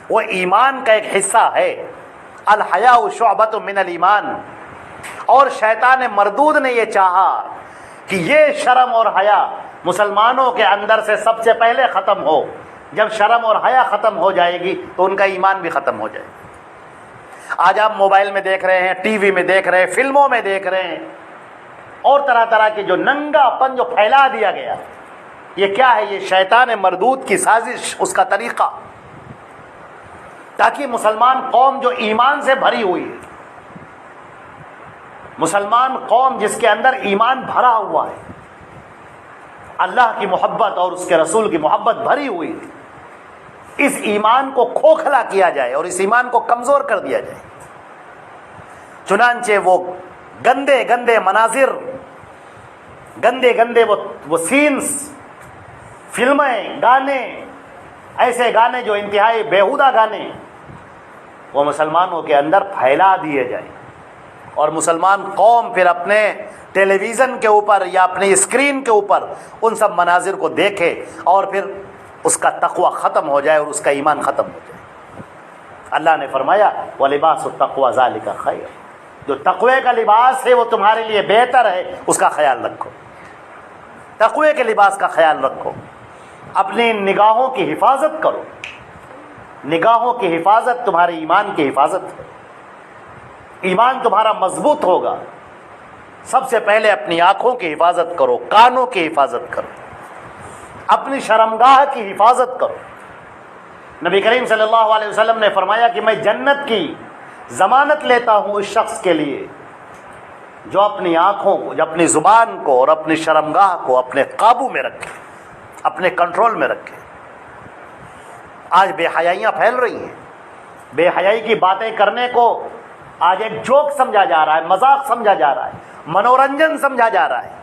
وہ ایمان کا ایک حصہ ہے. الحیاء شعبۃ من الایمان. اور شیطان مردود نے یہ چاہا کہ یہ شرم اور حیا مسلمانوں کے اندر سے سب سے پہلے ختم ہو. جب شرم اور حیا ختم ہو جائے گی تو ان کا ایمان بھی ختم ہو جائے گا. آج آپ موبائل میں دیکھ رہے ہیں، ٹی وی میں دیکھ رہے ہیں، فلموں میں دیکھ رہے ہیں، اور طرح طرح کے جو ننگا پن جو پھیلا دیا گیا، یہ کیا ہے؟ یہ شیطان مردود کی سازش، اس کا طریقہ، تاکہ مسلمان قوم جو ایمان سے بھری ہوئی ہے، مسلمان قوم جس کے اندر ایمان بھرا ہوا ہے، اللہ کی محبت اور اس کے رسول کی محبت بھری ہوئی ہے، اس ایمان کو کھوکھلا کیا جائے اور اس ایمان کو کمزور کر دیا جائے. چنانچہ وہ گندے گندے مناظر، گندے گندے وہ سینس، فلمیں، گانے، ایسے گانے جو انتہائی بیہودہ گانے، وہ مسلمانوں کے اندر پھیلا دیے جائیں اور مسلمان قوم پھر اپنے ٹیلی ویژن کے اوپر یا اپنی اسکرین کے اوپر ان سب مناظر کو دیکھے اور پھر اس کا تقوی ختم ہو جائے اور اس کا ایمان ختم ہو جائے. اللہ نے فرمایا وَلِبَاسُ التَّقْوَىٰ ذَلِكَ خَيْرٌ، جو تقوی کا لباس ہے وہ تمہارے لیے بہتر ہے، اس کا خیال رکھو. تقوی کے لباس کا خیال رکھو. اپنی نگاہوں کی حفاظت کرو. نگاہوں کی حفاظت تمہارے ایمان کی حفاظت ہے. ایمان تمہارا مضبوط ہوگا. سب سے پہلے اپنی آنکھوں کی حفاظت کرو، کانوں کی حفاظت کرو، اپنی شرمگاہ کی حفاظت کرو. نبی کریم صلی اللہ علیہ وسلم نے فرمایا کہ میں جنت کی ضمانت لیتا ہوں اس شخص کے لیے جو اپنی آنکھوں کو، جو اپنی زبان کو اور اپنی شرمگاہ کو اپنے قابو میں رکھے، اپنے کنٹرول میں رکھے. آج بے حیائیاں پھیل رہی ہیں. بے حیائی کی باتیں کرنے کو آج ایک جوک سمجھا جا رہا ہے، مذاق سمجھا جا رہا ہے، منورنجن سمجھا جا رہا ہے.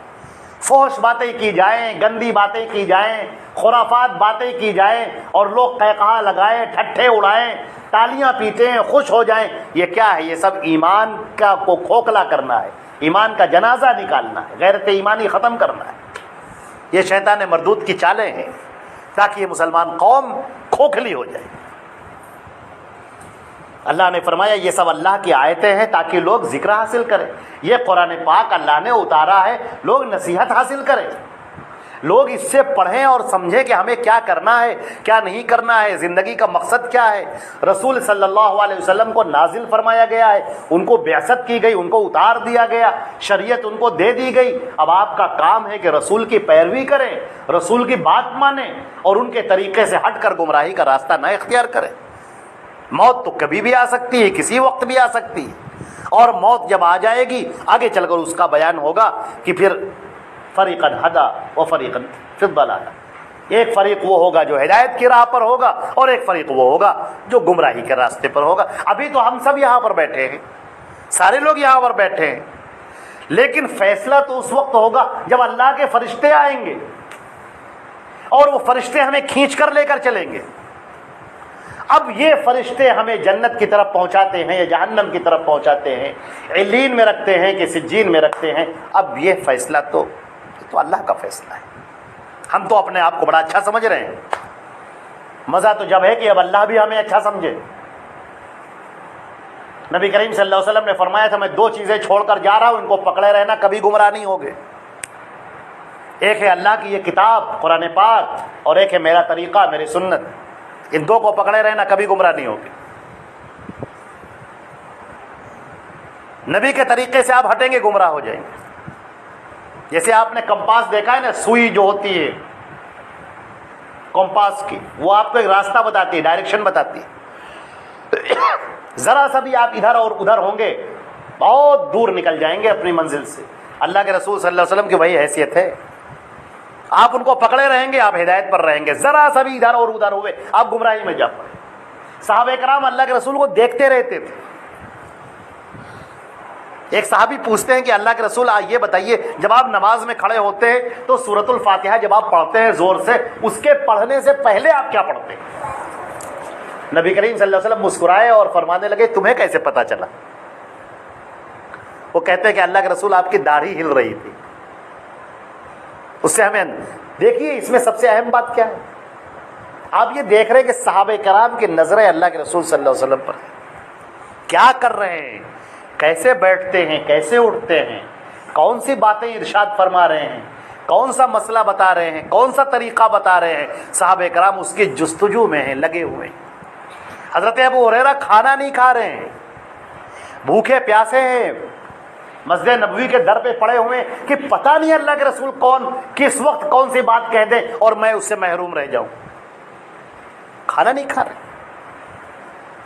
فحش باتیں کی جائیں، گندی باتیں کی جائیں، خرافات باتیں کی جائیں اور لوگ قہقہا لگائیں، ٹھٹھے اڑائیں، تالیاں پیٹیں، خوش ہو جائیں. یہ کیا ہے؟ یہ سب ایمان کو کھوکھلا کرنا ہے، ایمان کا جنازہ نکالنا ہے، غیرت ایمانی ختم کرنا ہے. یہ شیطان مردود کی چالیں ہیں تاکہ یہ مسلمان قوم کھوکھلی ہو جائے. اللہ نے فرمایا یہ سب اللہ کی آیتیں ہیں تاکہ لوگ ذکر حاصل کریں. یہ قرآن پاک اللہ نے اتارا ہے لوگ نصیحت حاصل کریں, لوگ اس سے پڑھیں اور سمجھیں کہ ہمیں کیا کرنا ہے کیا نہیں کرنا ہے, زندگی کا مقصد کیا ہے. رسول صلی اللہ علیہ وسلم کو نازل فرمایا گیا ہے, ان کو بعثت کی گئی, ان کو اتار دیا گیا, شریعت ان کو دے دی گئی. اب آپ کا کام ہے کہ رسول کی پیروی کریں, رسول کی بات مانیں اور ان کے طریقے سے ہٹ کر گمراہی کا راستہ نہ اختیار کریں. موت تو کبھی بھی آ سکتی ہے, کسی وقت بھی آ سکتی ہے, اور موت جب آ جائے گی آگے چل کر اس کا بیان ہوگا کہ پھر فریقاً ہدا و فریقاً فی الضلال, ایک فریق وہ ہوگا جو ہدایت کی راہ پر ہوگا اور ایک فریق وہ ہوگا جو گمراہی کے راستے پر ہوگا. ابھی تو ہم سب یہاں پر بیٹھے ہیں, سارے لوگ یہاں پر بیٹھے ہیں, لیکن فیصلہ تو اس وقت ہوگا جب اللہ کے فرشتے آئیں گے اور وہ فرشتے ہمیں کھینچ کر لے کر چلیں گے. اب یہ فرشتے ہمیں جنت کی طرف پہنچاتے ہیں یا جہنم کی طرف پہنچاتے ہیں, علیین میں رکھتے ہیں کہ سجین میں رکھتے ہیں, اب یہ فیصلہ تو اللہ کا فیصلہ ہے. ہم تو اپنے آپ کو بڑا اچھا سمجھ رہے ہیں. مزہ تو جب ہے کہ اب اللہ بھی ہمیں اچھا سمجھے. نبی کریم صلی اللہ علیہ وسلم نے فرمایا تھا میں 2 چیزیں چھوڑ کر جا رہا ہوں, ان کو پکڑے رہنا, کبھی گمراہ نہیں ہوگے. ایک ہے اللہ کی یہ کتاب قرآن پاک اور ایک ہے میرا طریقہ میری سنت. ان 2 کو پکڑے رہنا, کبھی گمراہ نہیں ہوگے. نبی کے طریقے سے آپ ہٹیں گے گمراہ ہو جائیں گے. جیسے آپ نے کمپاس دیکھا ہے نا, سوئی جو ہوتی ہے کمپاس کی, وہ آپ کو ایک راستہ بتاتی ہے, ڈائریکشن بتاتی ہے. ذرا سا بھی آپ ادھر اور ادھر ہوں گے بہت دور نکل جائیں گے اپنی منزل سے. اللہ کے رسول صلی اللہ علیہ وسلم کی وہی حیثیت ہے, آپ ان کو پکڑے رہیں گے, آپ ہدایت پر رہیں گے. ذرا سا بھی ادھر اور ادھر ہوئے آپ گمراہی میں جا پڑے. صحابہ کرام اللہ کے رسول کو دیکھتے رہتے تھے. ایک صحابی پوچھتے ہیں کہ اللہ کے رسول یہ بتائیے, جب آپ نماز میں کھڑے ہوتے ہیں تو سورۃ الفاتحہ جب آپ پڑھتے ہیں زور سے, اس کے پڑھنے سے پہلے آپ کیا پڑھتے ہیں؟ نبی کریم صلی اللہ علیہ وسلم مسکرائے اور فرمانے لگے تمہیں کیسے پتا چلا؟ وہ کہتے ہیں کہ اللہ کے رسول آپ کی داڑھی ہل رہی تھی, اس سے ہمیں دیکھیے اس میں سب سے اہم بات کیا ہے. آپ یہ دیکھ رہے ہیں کہ صحابہ کرام کی نظریں اللہ کے رسول صلی اللہ علیہ وسلم پر کیا کر رہے ہیں, کیسے بیٹھتے ہیں, کیسے اٹھتے ہیں, کون سی باتیں ارشاد فرما رہے ہیں, کون سا مسئلہ بتا رہے ہیں, کون سا طریقہ بتا رہے ہیں. صحابہ کرام اس کی جستجو میں ہیں, لگے ہوئے ہیں. حضرت ابو ہریرہ کھانا نہیں کھا رہے ہیں, بھوکے پیاسے ہیں, مسجد نبوی کے در پہ پڑے ہوئے کہ پتہ نہیں اللہ کے رسول کون کس وقت کون سی بات کہہ دے اور میں اس سے محروم رہ جاؤں. کھانا نہیں کھا رہے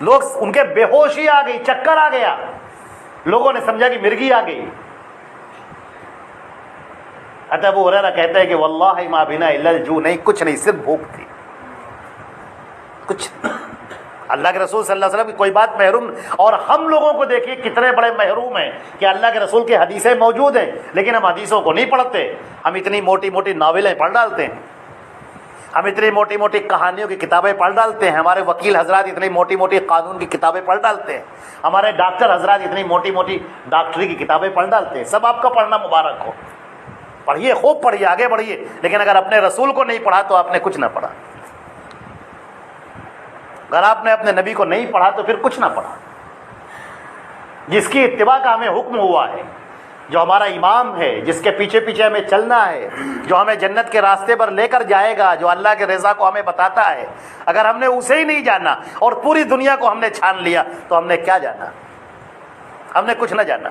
لوگ, ان کے بے ہوشی آ گئی, چکر آ گیا, لوگوں نے سمجھا کہ مرغی آ گئی. حضرت ابو ہریرہ کہتے ہیں کہ واللہ ما بنا الا الجوع, نہیں کچھ نہیں, صرف بھوک تھی, کچھ. اللہ کے رسول صلی اللہ علیہ وسلم کی کوئی بات محروم. اور ہم لوگوں کو دیکھیے کتنے بڑے محروم ہیں کہ اللہ کے رسول کی حدیثیں موجود ہیں لیکن ہم حدیثوں کو نہیں پڑھتے. ہم اتنی موٹی موٹی ناولیں پڑھ ڈالتے ہیں, ہم اتنی موٹی موٹی کہانیوں کی کتابیں پڑھ ڈالتے ہیں, ہمارے وکیل حضرات اتنی موٹی موٹی قانون کی کتابیں پڑھ ڈالتے ہیں, ہمارے ڈاکٹر حضرات اتنی موٹی موٹی ڈاکٹری کی کتابیں پڑھ ڈالتے ہیں. سب آپ کا پڑھنا مبارک ہو, پڑھیے, خوب پڑھیے, آگے بڑھیے, لیکن اگر اپنے رسول کو نہیں پڑھا تو آپ نے کچھ نہ پڑھا. اگر آپ نے اپنے نبی کو نہیں پڑھا تو پھر کچھ نہ پڑھا. جس کی اتباع کا ہمیں حکم ہوا ہے, جو ہمارا امام ہے, جس کے پیچھے پیچھے ہمیں چلنا ہے, جو ہمیں جنت کے راستے پر لے کر جائے گا, جو اللہ کے رضا کو ہمیں بتاتا ہے, اگر ہم نے اسے ہی نہیں جانا اور پوری دنیا کو ہم نے چھان لیا تو ہم نے کیا جانا؟ ہم نے کچھ نہ جانا.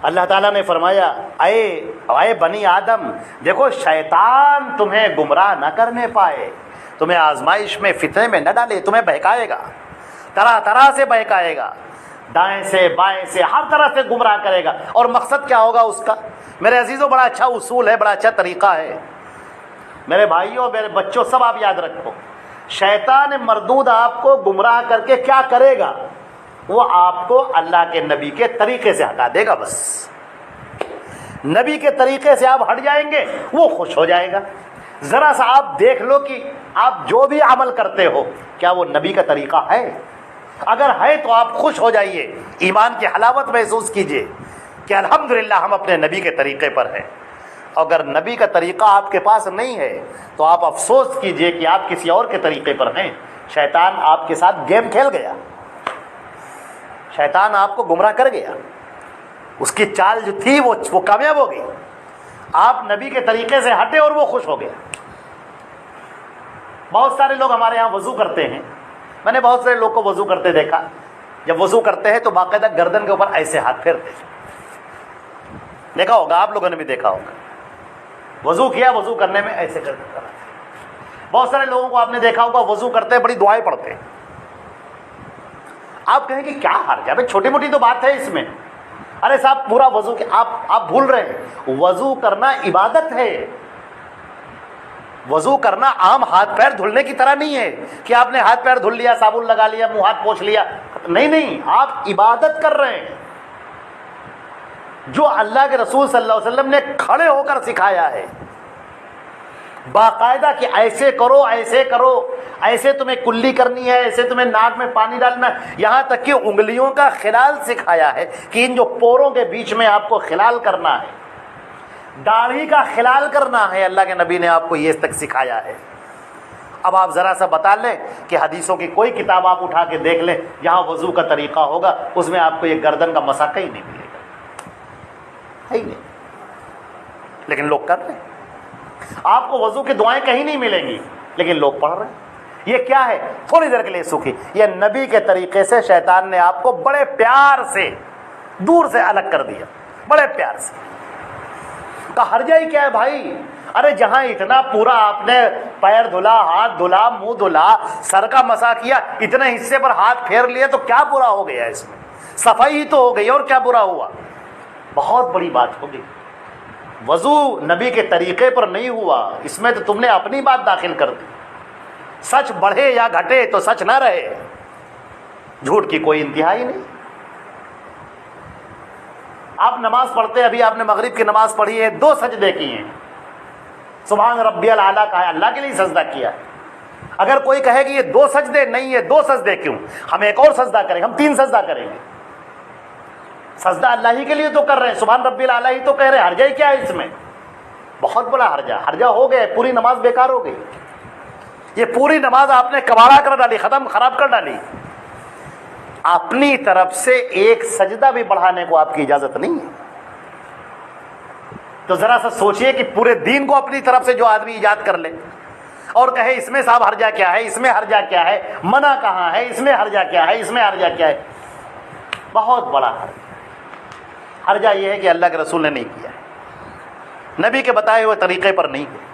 اللہ تعالیٰ نے فرمایا اے بنی آدم, دیکھو شیطان تمہیں گمراہ نہ کرنے پائے, تمہیں آزمائش میں فتنے میں نہ ڈالے, تمہیں بہکائے گا, طرح طرح سے بہکائے گا, دائیں سے بائیں سے ہر طرح سے گمراہ کرے گا. اور مقصد کیا ہوگا اس کا؟ میرے عزیزوں, بڑا اچھا اصول ہے, بڑا اچھا طریقہ ہے. میرے بھائیوں, میرے بچوں, سب آپ یاد رکھو, شیطان مردود آپ کو گمراہ کر کے کیا کرے گا؟ وہ آپ کو اللہ کے نبی کے طریقے سے ہٹا دے گا. بس نبی کے طریقے سے آپ ہٹ جائیں گے, وہ خوش ہو جائے گا. ذرا سا آپ دیکھ لو کہ آپ جو بھی عمل کرتے ہو کیا وہ نبی کا طریقہ ہے؟ اگر ہے تو آپ خوش ہو جائیے, ایمان کی حلاوت محسوس کیجئے کہ الحمدللہ ہم اپنے نبی کے طریقے پر ہیں. اگر نبی کا طریقہ آپ کے پاس نہیں ہے تو آپ افسوس کیجئے کہ آپ کسی اور کے طریقے پر ہیں, شیطان آپ کے ساتھ گیم کھیل گیا، شیطان آپ کو گمراہ کر گیا، اس کی چال جو تھی وہ کامیاب ہو گئی، آپ نبی کے طریقے سے ہٹے اور وہ خوش ہو گیا۔ بہت سارے لوگ ہمارے یہاں وضو کرتے ہیں، میں نے بہت سارے لوگ کو وضو کرتے دیکھا، جب وضو کرتے ہیں تو باقاعدہ گردن کے اوپر ایسے ہاتھ پھیرتے ہیں، دیکھا ہوگا آپ لوگوں نے بھی دیکھا ہوگا، وضو کیا، وضو کرنے میں ایسے گردن کرا۔ بہت سارے لوگوں کو آپ نے دیکھا ہوگا وضو کرتے ہیں بڑی دعائیں پڑھتے ہیں۔ آپ کہیں کہ کیا حرج ہے بھائی، چھوٹی موٹی تو بات ہے اس میں، ارے صاحب پورا وضو آپ بھول رہے ہیں، وضو کرنا عبادت ہے، وضو کرنا عام ہاتھ پیر دھلنے کی طرح نہیں ہے کہ آپ نے ہاتھ پیر دھل لیا، صابن لگا لیا، منہ ہاتھ پوچھ لیا، نہیں، آپ عبادت کر رہے ہیں جو اللہ کے رسول صلی اللہ علیہ وسلم نے کھڑے ہو کر سکھایا ہے، باقاعدہ کہ ایسے کرو، ایسے کرو، ایسے تمہیں کلی کرنی ہے، ایسے تمہیں ناک میں پانی ڈالنا ہے، یہاں تک کہ انگلیوں کا خلال سکھایا ہے کہ ان جو پوروں کے بیچ میں آپ کو خلال کرنا ہے، داڑھی کا خلال کرنا ہے، اللہ کے نبی نے آپ کو یہ تک سکھایا ہے۔ اب آپ ذرا سا بتا لیں کہ حدیثوں کی کوئی کتاب آپ اٹھا کے دیکھ لیں جہاں وضو کا طریقہ ہوگا، اس میں آپ کو یہ گردن کا مسا کہیں نہیں ملے گا، ہے ہی نہیں، لیکن لوگ کر رہے ہیں۔ آپ کو وضو کی دعائیں کہیں نہیں ملیں گی لیکن لوگ پڑھ رہے ہیں۔ یہ کیا ہے؟ تھوڑی دیر کے لیے سوکھی، یہ نبی کے طریقے سے شیطان نے آپ کو بڑے پیار سے دور سے الگ کر دیا، بڑے پیار سے۔ کہا حرجہ ہی کیا ہے بھائی، ارے جہاں اتنا پورا آپ نے پیر دھلا، ہاتھ دھلا، منہ دھلا، سر کا مسا کیا، اتنے حصے پر ہاتھ پھیر لیے تو کیا برا ہو گیا اس میں؟ صفائی ہی تو ہو گئی، اور کیا برا ہوا؟ بہت بڑی بات ہوگی۔ وضو نبی کے طریقے پر نہیں ہوا، اس میں تو تم نے اپنی بات داخل کر دی۔ سچ بڑھے یا گھٹے تو سچ نہ رہے، جھوٹ کی کوئی انتہا ہی نہیں۔ آپ نماز پڑھتے، ابھی آپ نے مغرب کی نماز پڑھی ہے، 2 سجدے کیے ہیں، سبحان ربی الاعلیٰ کہا ہے، اللہ کے لیے سجدہ کیا ہے۔ اگر کوئی کہے کہ یہ 2 سجدے نہیں ہے، 2 سجدے کیوں، ہم ایک اور سجدہ کریں گے، ہم 3 سجدہ کریں گے۔ سجدہ اللہ ہی کے لیے تو کر رہے ہیں، سبحان ربی الاعلیٰ ہی تو کہہ رہے ہیں، حرجہ ہی کیا ہے اس میں؟ بہت بڑا حرجہ ہو گیا، پوری نماز بیکار ہو گئی، یہ پوری نماز آپ نے کباڑا کر ڈالی، ختم، خراب کر ڈالی۔ اپنی طرف سے ایک سجدہ بھی بڑھانے کو آپ کی اجازت نہیں ہے۔ تو ذرا سا سوچئے کہ پورے دین کو اپنی طرف سے جو آدمی ایجاد کر لے اور کہے اس میں صاحب حرجہ کیا ہے، اس میں حرجہ کیا ہے، منع کہاں ہے، اس میں حرجہ کیا ہے، اس میں حرجہ کیا ہے، بہت بڑا حرجہ یہ ہے کہ اللہ کے رسول نے نہیں کیا ہے، نبی کے بتائے ہوئے طریقے پر نہیں ہے۔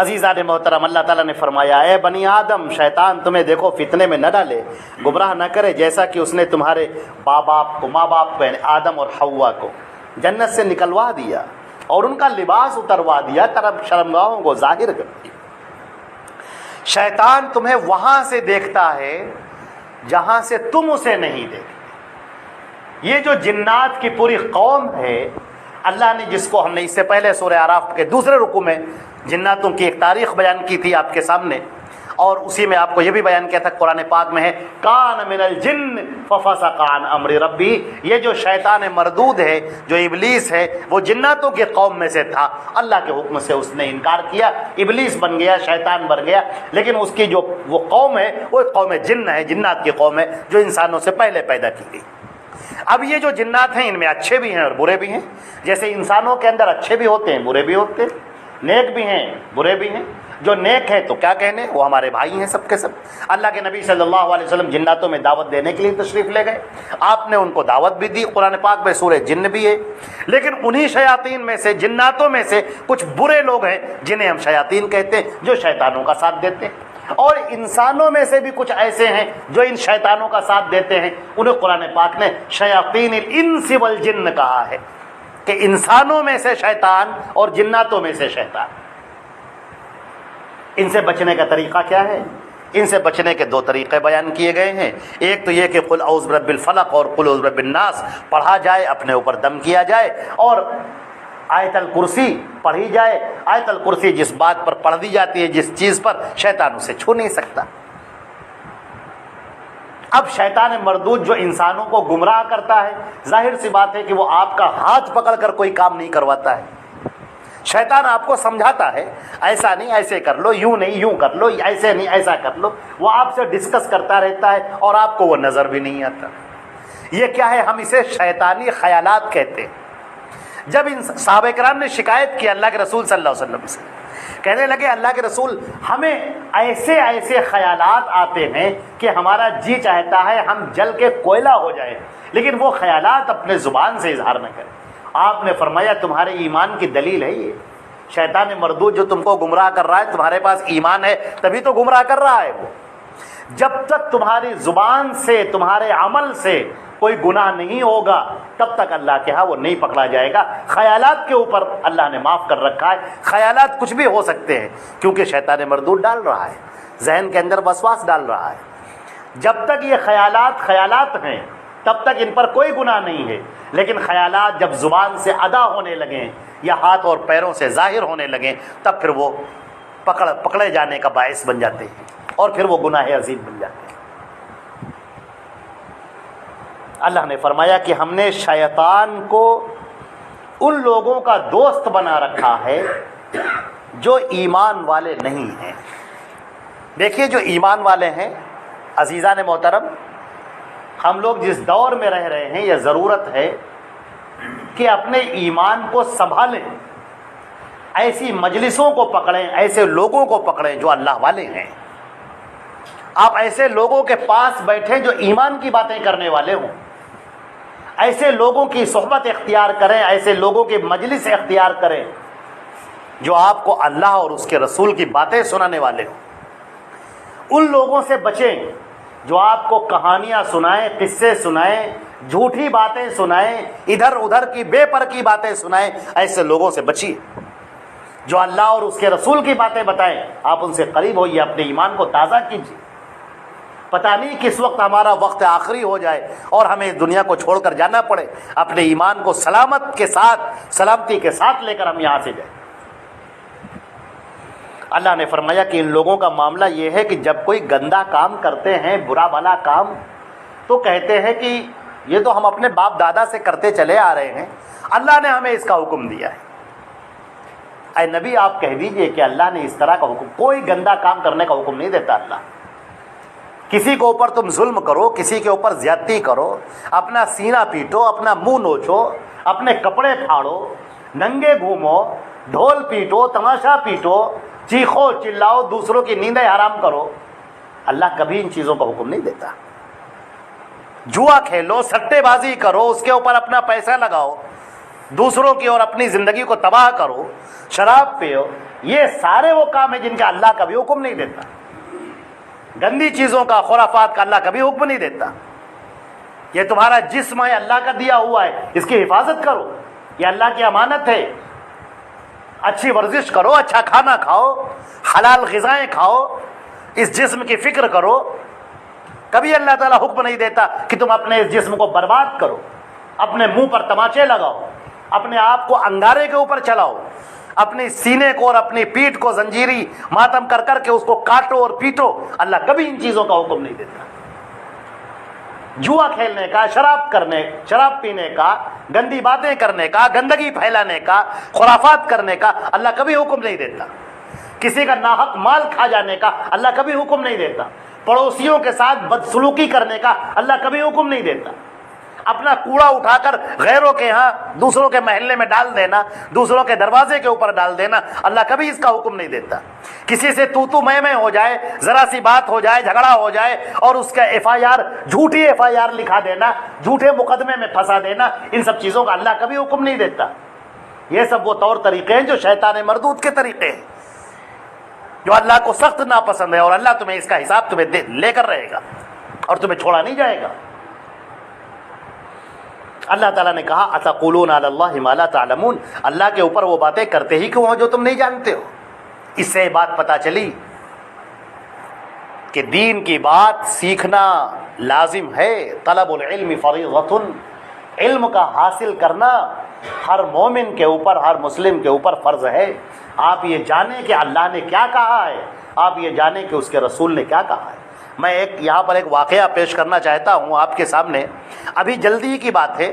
عزیزان محترم، اللہ تعالیٰ نے فرمایا، اے بنی آدم، شیطان تمہیں دیکھو فتنے میں نہ ڈالے، گمراہ نہ کرے، جیسا کہ اس نے تمہارے ماں باپ کو یعنی آدم اور حوا کو جنت سے نکلوا دیا اور ان کا لباس اتروا دیا، طرف شرمگاہوں کو ظاہر کر دیا۔ شیطان تمہیں وہاں سے دیکھتا ہے جہاں سے تم اسے نہیں دیکھتے۔ یہ جو جنات کی پوری قوم ہے، اللہ نے جس کو ہم نے اس سے پہلے سورہ اعراف کے دوسرے رکوع میں جناتوں کی ایک تاریخ بیان کی تھی آپ کے سامنے، اور اسی میں آپ کو یہ بھی بیان کیا تھا، قرآن پاک میں ہے، کان من الجن ففسق عن امر ربی، یہ جو شیطان مردود ہے، جو ابلیس ہے، وہ جناتوں کی قوم میں سے تھا، اللہ کے حکم سے اس نے انکار کیا، ابلیس بن گیا، شیطان بن گیا، لیکن اس کی جو وہ قوم ہے وہ قوم جن ہے، جنات کی قوم ہے جو انسانوں سے پہلے پیدا کی گئی۔ اب یہ جو جنات ہیں ان میں اچھے بھی ہیں اور برے بھی ہیں، جیسے انسانوں کے اندر اچھے بھی ہوتے ہیں برے بھی ہوتے ہیں، نیک بھی ہیں برے بھی ہیں۔ جو نیک ہے تو کیا کہنے، وہ ہمارے بھائی ہیں سب کے سب۔ اللہ کے نبی صلی اللہ علیہ وسلم جناتوں میں دعوت دینے کے لیے تشریف لے گئے، آپ نے ان کو دعوت بھی دی، قرآن پاک میں سورہ جن بھی ہے، لیکن انہی شیاطین میں سے، جناتوں میں سے کچھ برے لوگ ہیں جنہیں ہم شیاطین کہتے ہیں، جو شیطانوں کا ساتھ دیتے ہیں، اور انسانوں میں سے بھی کچھ ایسے ہیں جو ان شیطانوں کا ساتھ دیتے ہیں، انہیں قرآن پاک نے شیاطین الانس والجن کہا ہے، کہ انسانوں میں سے شیطان اور جناتوں میں سے شیطان۔ ان سے بچنے کا طریقہ کیا ہے؟ ان سے بچنے کے 2 طریقے بیان کیے گئے ہیں۔ ایک تو یہ کہ قل اعوذ برب الفلق اور قل اعوذ برب الناس پڑھا جائے، اپنے اوپر دم کیا جائے، اور آیت الکرسی پڑھی جائے۔ آیت الکرسی جس بات پر پڑھ دی جاتی ہے، جس چیز پر، شیطان اسے چھو نہیں سکتا۔ اب شیطان مردود جو انسانوں کو گمراہ کرتا ہے، ظاہر سی بات ہے کہ وہ آپ کا ہاتھ پکڑ کر کوئی کام نہیں کرواتا ہے، شیطان آپ کو سمجھاتا ہے ایسا نہیں ایسے کر لو، یوں نہیں یوں کر لو، ایسے نہیں ایسا کر لو، وہ آپ سے ڈسکس کرتا رہتا ہے اور آپ کو وہ نظر بھی نہیں آتا۔ یہ کیا ہے؟ ہم اسے شیطانی خیالات کہتے ہیں۔ جب ان صحابہ کرام نے شکایت کی اللہ کے رسول صلی اللہ علیہ وسلم سے، کہنے لگے اللہ کے رسول ہمیں ایسے ایسے خیالات آتے ہیں کہ ہمارا جی چاہتا ہے ہم جل کے کوئلہ ہو جائیں، لیکن وہ خیالات اپنے زبان سے اظہار نہ کریں۔ آپ نے فرمایا تمہارے ایمان کی دلیل ہے یہ شیطان مردود جو تم کو گمراہ کر رہا ہے، تمہارے پاس ایمان ہے تبھی تو گمراہ کر رہا ہے وہ۔ جب تک تمہاری زبان سے تمہارے عمل سے کوئی گناہ نہیں ہوگا تب تک اللہ کے ہاں وہ نہیں پکڑا جائے گا۔ خیالات کے اوپر اللہ نے معاف کر رکھا ہے، خیالات کچھ بھی ہو سکتے ہیں کیونکہ شیطان مردود ڈال رہا ہے، ذہن کے اندر وسواس ڈال رہا ہے۔ جب تک یہ خیالات ہیں تب تک ان پر کوئی گناہ نہیں ہے، لیکن خیالات جب زبان سے ادا ہونے لگیں یا ہاتھ اور پیروں سے ظاہر ہونے لگیں تب پھر وہ پکڑے جانے کا باعث بن جاتے ہیں اور پھر وہ گناہ عظیم بن جاتے ہیں۔ اللہ نے فرمایا کہ ہم نے شیطان کو ان لوگوں کا دوست بنا رکھا ہے جو ایمان والے نہیں ہیں۔ دیکھیے جو ایمان والے ہیں عزیزان محترم، ہم لوگ جس دور میں رہ رہے ہیں یہ ضرورت ہے کہ اپنے ایمان کو سنبھالیں، ایسی مجلسوں کو پکڑیں، ایسے لوگوں کو پکڑیں جو اللہ والے ہیں۔ آپ ایسے لوگوں کے پاس بیٹھیں جو ایمان کی باتیں کرنے والے ہوں، ایسے لوگوں کی صحبت اختیار کریں، ایسے لوگوں کی مجلس اختیار کریں جو آپ کو اللہ اور اس کے رسول کی باتیں سنانے والے ہوں۔ ان لوگوں سے بچیں جو آپ کو کہانیاں سنائیں، قصے سنائیں، جھوٹی باتیں سنائیں، ادھر ادھر کی بے پر کی باتیں سنائیں، ایسے لوگوں سے بچیے۔ جو اللہ اور اس کے رسول کی باتیں بتائیں آپ ان سے قریب ہوئیے، اپنے ایمان کو تازہ کیجیے۔ پتہ نہیں کس وقت ہمارا وقت آخری ہو جائے اور ہمیں اس دنیا کو چھوڑ کر جانا پڑے، اپنے ایمان کو سلامتی کے ساتھ لے کر ہم یہاں سے جائیں۔ اللہ نے فرمایا کہ ان لوگوں کا معاملہ یہ ہے کہ جب کوئی گندا کام کرتے ہیں، برا بھلا کام، تو کہتے ہیں کہ یہ تو ہم اپنے باپ دادا سے کرتے چلے آ رہے ہیں، اللہ نے ہمیں اس کا حکم دیا ہے۔ اے نبی آپ کہہ دیجئے کہ اللہ نے اس طرح کا حکم، کوئی گندا کام کرنے کا حکم نہیں دیتا اللہ۔ کسی کے اوپر تم ظلم کرو، کسی کے اوپر زیادتی کرو، اپنا سینہ پیٹو، اپنا منہ نوچو، اپنے کپڑے پھاڑو، ننگے گھومو، ڈھول پیٹو، تماشا پیٹو، چیخو چلاؤ، دوسروں کی نیندیں حرام کرو، اللہ کبھی ان چیزوں کا حکم نہیں دیتا۔ جوا کھیلو، سٹے بازی کرو، اس کے اوپر اپنا پیسہ لگاؤ، دوسروں کی اور اپنی زندگی کو تباہ کرو، شراب پیو، یہ سارے وہ کام ہیں جن کا اللہ کبھی حکم نہیں دیتا۔ گندی چیزوں کا، خرافات کا اللہ کبھی حکم نہیں دیتا۔ یہ تمہارا جسم ہے، اللہ کا دیا ہوا ہے، اس کی حفاظت کرو، یہ اللہ کی امانت ہے۔ اچھی ورزش کرو، اچھا کھانا کھاؤ، حلال غذائیں کھاؤ، اس جسم کی فکر کرو۔ کبھی اللہ تعالیٰ حکم نہیں دیتا کہ تم اپنے اس جسم کو برباد کرو، اپنے منہ پر تماچے لگاؤ، اپنے آپ کو انگارے کے اوپر چلاؤ، اپنی سینے کو اور اپنی پیٹھ کو زنجیری ماتم کر کر کے اس کو کاٹو اور پیٹو۔ اللہ کبھی ان چیزوں کا حکم نہیں دیتا۔ جوا کھیلنے کا، شراب پینے کا، گندی باتیں کرنے کا، گندگی پھیلانے کا، خرافات کرنے کا اللہ کبھی حکم نہیں دیتا۔ کسی کا ناحق مال کھا جانے کا اللہ کبھی حکم نہیں دیتا۔ پڑوسیوں کے ساتھ بدسلوکی کرنے کا اللہ کبھی حکم نہیں دیتا۔ اپنا کوڑا اٹھا کر غیروں کے ہاں، دوسروں کے محلے میں ڈال دینا، دوسروں کے دروازے کے اوپر ڈال دینا، اللہ کبھی اس کا حکم نہیں دیتا۔ کسی سے تو میں ہو جائے، ذرا سی بات ہو جائے، جھگڑا ہو جائے اور اس کا جھوٹی ایف آئی آر لکھا دینا، جھوٹے مقدمے میں پھنسا دینا، ان سب چیزوں کا اللہ کبھی حکم نہیں دیتا۔ یہ سب وہ طور طریقے ہیں جو شیطان مردود کے طریقے ہیں، جو اللہ کو سخت ناپسند ہے، اور اللہ تمہیں اس کا حساب تمہیں لے کر رہے گا اور تمہیں چھوڑا نہیں جائے گا۔ اللہ تعالیٰ نے کہا اتقولون علی اللہ ما لا تعلمون، اللہ کے اوپر وہ باتیں کرتے ہی کیوں ہو جو تم نہیں جانتے ہو۔ اس سے بات پتہ چلی کہ دین کی بات سیکھنا لازم ہے، طلب العلم فریضۃ، علم کا حاصل کرنا ہر مومن کے اوپر، ہر مسلم کے اوپر فرض ہے۔ آپ یہ جانیں کہ اللہ نے کیا کہا ہے، آپ یہ جانیں کہ اس کے رسول نے کیا کہا ہے۔ میں یہاں پر ایک واقعہ پیش کرنا چاہتا ہوں آپ کے سامنے، ابھی جلدی کی بات ہے،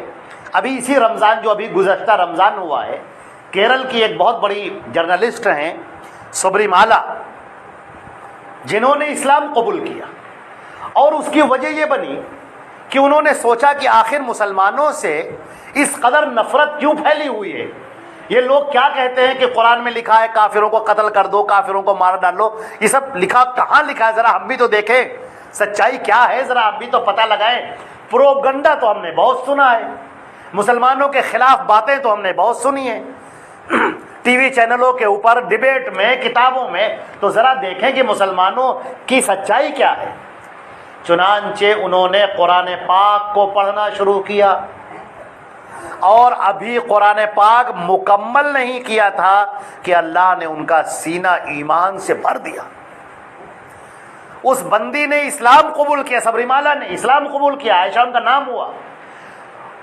ابھی اسی رمضان جو ابھی گزشتہ رمضان ہوا ہے، کیرل کی ایک بہت بڑی جرنلسٹ ہیں سبری مالا، جنہوں نے اسلام قبول کیا، اور اس کی وجہ یہ بنی کہ انہوں نے سوچا کہ آخر مسلمانوں سے اس قدر نفرت کیوں پھیلی ہوئی ہے؟ یہ لوگ کیا کہتے ہیں کہ قرآن میں لکھا ہے کافروں کو قتل کر دو، کافروں کو مار ڈالو، یہ سب لکھا کہاں لکھا ہے؟ ذرا ہم بھی تو دیکھیں سچائی کیا ہے، ذرا ہم بھی تو پتہ لگائیں۔ پروگنڈا تو ہم نے بہت سنا ہے، مسلمانوں کے خلاف باتیں تو ہم نے بہت سنی ہیں ٹی وی چینلوں کے اوپر، ڈیبیٹ میں، کتابوں میں، تو ذرا دیکھیں کہ مسلمانوں کی سچائی کیا ہے۔ چنانچہ انہوں نے قرآن پاک کو پڑھنا شروع کیا، اور ابھی قرآن پاک مکمل نہیں کیا تھا کہ اللہ نے ان کا سینہ ایمان سے بھر دیا۔ اس بندی نے اسلام قبول کیا، سبری مالا نے اسلام قبول کیا، عائشہ ان کا نام ہوا،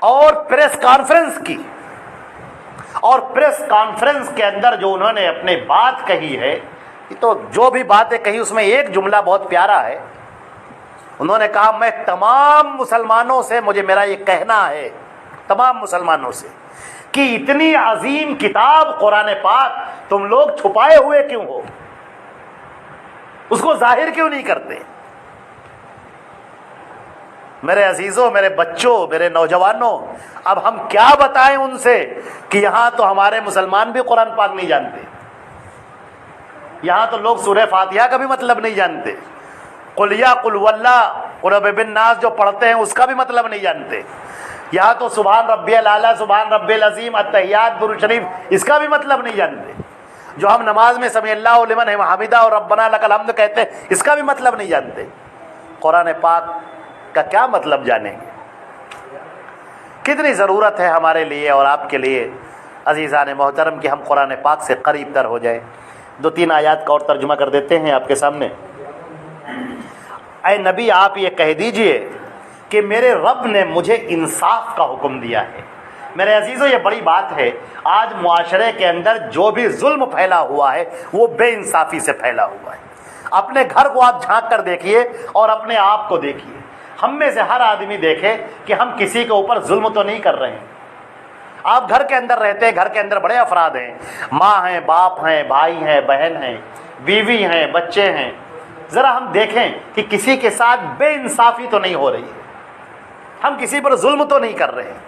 اور پریس کانفرنس کی، اور پریس کانفرنس کے اندر جو انہوں نے اپنے بات کہی ہے، تو جو بھی باتیں کہی اس میں ایک جملہ بہت پیارا ہے۔ انہوں نے کہا میں تمام مسلمانوں سے، مجھے میرا یہ کہنا ہے تمام مسلمانوں سے، کہ اتنی عظیم کتاب قرآن پاک تم لوگ چھپائے ہوئے کیوں ہو؟ اس کو ظاہر کیوں نہیں کرتے؟ میرے عزیزوں، میرے بچوں، میرے نوجوانوں، اب ہم کیا بتائیں ان سے کہ یہاں تو ہمارے مسلمان بھی قرآن پاک نہیں جانتے، یہاں تو لوگ سورہ فاتحہ کا بھی مطلب نہیں جانتے، قل یا قل واللہ قل رب الناس جو پڑھتے ہیں اس کا بھی مطلب نہیں جانتے، یہاں تو سبحان ربی الاعلیٰ، سبحان ربی العظیم، التحیات، درود شریف، اس کا بھی مطلب نہیں جانتے، جو ہم نماز میں سمیع اللہ لمن حمیدہ اور ربنا لک الحمد کہتے ہیں اس کا بھی مطلب نہیں جانتے۔ قرآن پاک کا کیا مطلب جانیں گے؟ کتنی ضرورت ہے ہمارے لیے اور آپ کے لیے عزیزان محترم کہ ہم قرآن پاک سے قریب تر ہو جائیں۔ 2-3 آیات کا اور ترجمہ کر دیتے ہیں آپ کے سامنے۔ اے نبی آپ یہ کہہ دیجئے کہ میرے رب نے مجھے انصاف کا حکم دیا ہے۔ میرے عزیزوں یہ بڑی بات ہے، آج معاشرے کے اندر جو بھی ظلم پھیلا ہوا ہے وہ بے انصافی سے پھیلا ہوا ہے۔ اپنے گھر کو آپ جھانک کر دیکھیے اور اپنے آپ کو دیکھیے، ہم میں سے ہر آدمی دیکھے کہ ہم کسی کے اوپر ظلم تو نہیں کر رہے ہیں۔ آپ گھر کے اندر رہتے ہیں، گھر کے اندر بڑے افراد ہیں، ماں ہیں، باپ ہیں، بھائی ہیں، بہن ہیں، بیوی ہیں، بچے ہیں، ذرا ہم دیکھیں کہ کسی کے ساتھ بے انصافی تو نہیں ہو رہی ہے، ہم کسی پر ظلم تو نہیں کر رہے ہیں۔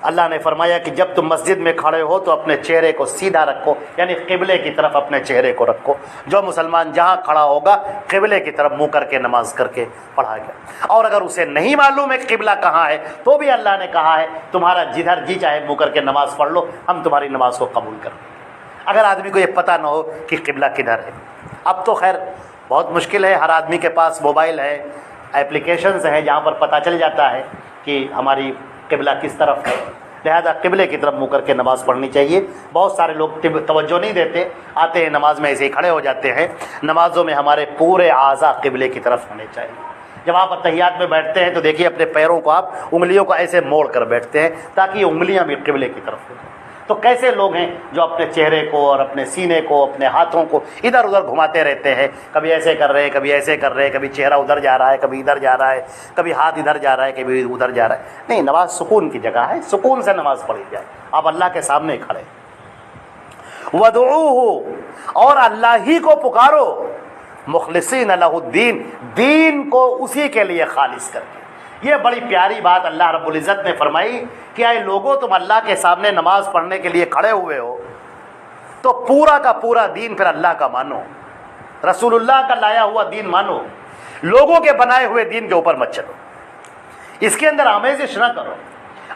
اللہ نے فرمایا کہ جب تم مسجد میں کھڑے ہو تو اپنے چہرے کو سیدھا رکھو، یعنی قبلے کی طرف اپنے چہرے کو رکھو۔ جو مسلمان جہاں کھڑا ہوگا قبلے کی طرف منہ کر کے نماز کر کے پڑھا گیا، اور اگر اسے نہیں معلوم ہے قبلہ کہاں ہے تو بھی اللہ نے کہا ہے تمہارا جدھر جی چاہے منہ کر کے نماز پڑھ لو، ہم تمہاری نماز کو قبول کر لیں۔ اگر آدمی کو یہ پتہ نہ ہو کہ قبلہ کدھر ہے، اب تو خیر بہت مشکل ہے، ہر آدمی کے پاس موبائل ہے، ایپلیکیشنز ہیں جہاں پر پتہ چل جاتا ہے کہ ہماری قبلہ کس طرف ہے، لہذا قبلے کی طرف منہ کر کے نماز پڑھنی چاہیے۔ بہت سارے لوگ توجہ نہیں دیتے، آتے ہیں نماز میں ایسے ہی کھڑے ہو جاتے ہیں۔ نمازوں میں ہمارے پورے اعضاء قبلے کی طرف ہونے چاہیے۔ جب آپ اتحیات میں بیٹھتے ہیں تو دیکھیے اپنے پیروں کو آپ انگلیوں کو ایسے موڑ کر بیٹھتے ہیں تاکہ یہ انگلیاں بھی قبلے کی طرف ہو جائیں۔ تو کیسے لوگ ہیں جو اپنے چہرے کو اور اپنے سینے کو، اپنے ہاتھوں کو ادھر ادھر گھماتے رہتے ہیں، کبھی ایسے کر رہے ہیں، کبھی ایسے کر رہے ہیں، کبھی چہرہ ادھر جا رہا ہے، کبھی ادھر جا رہا ہے، کبھی ہاتھ ادھر جا رہا ہے، کبھی ادھر جا رہا ہے۔ نہیں، نماز سکون کی جگہ ہے، سکون سے نماز پڑھی جائے، آپ اللہ کے سامنے کھڑے۔ وَادْعُوهُ، اور اللہ ہی کو پکارو، مخلصین لہ الدین، دین کو اسی کے لیے خالص کر کے۔ یہ بڑی پیاری بات اللہ رب العزت نے فرمائی کہ اے لوگوں تم اللہ کے سامنے نماز پڑھنے کے لیے کھڑے ہوئے ہو تو پورا کا پورا دین پھر اللہ کا مانو، رسول اللہ کا لایا ہوا دین مانو، لوگوں کے بنائے ہوئے دین کے اوپر مت چلو، اس کے اندر آمیزش نہ کرو۔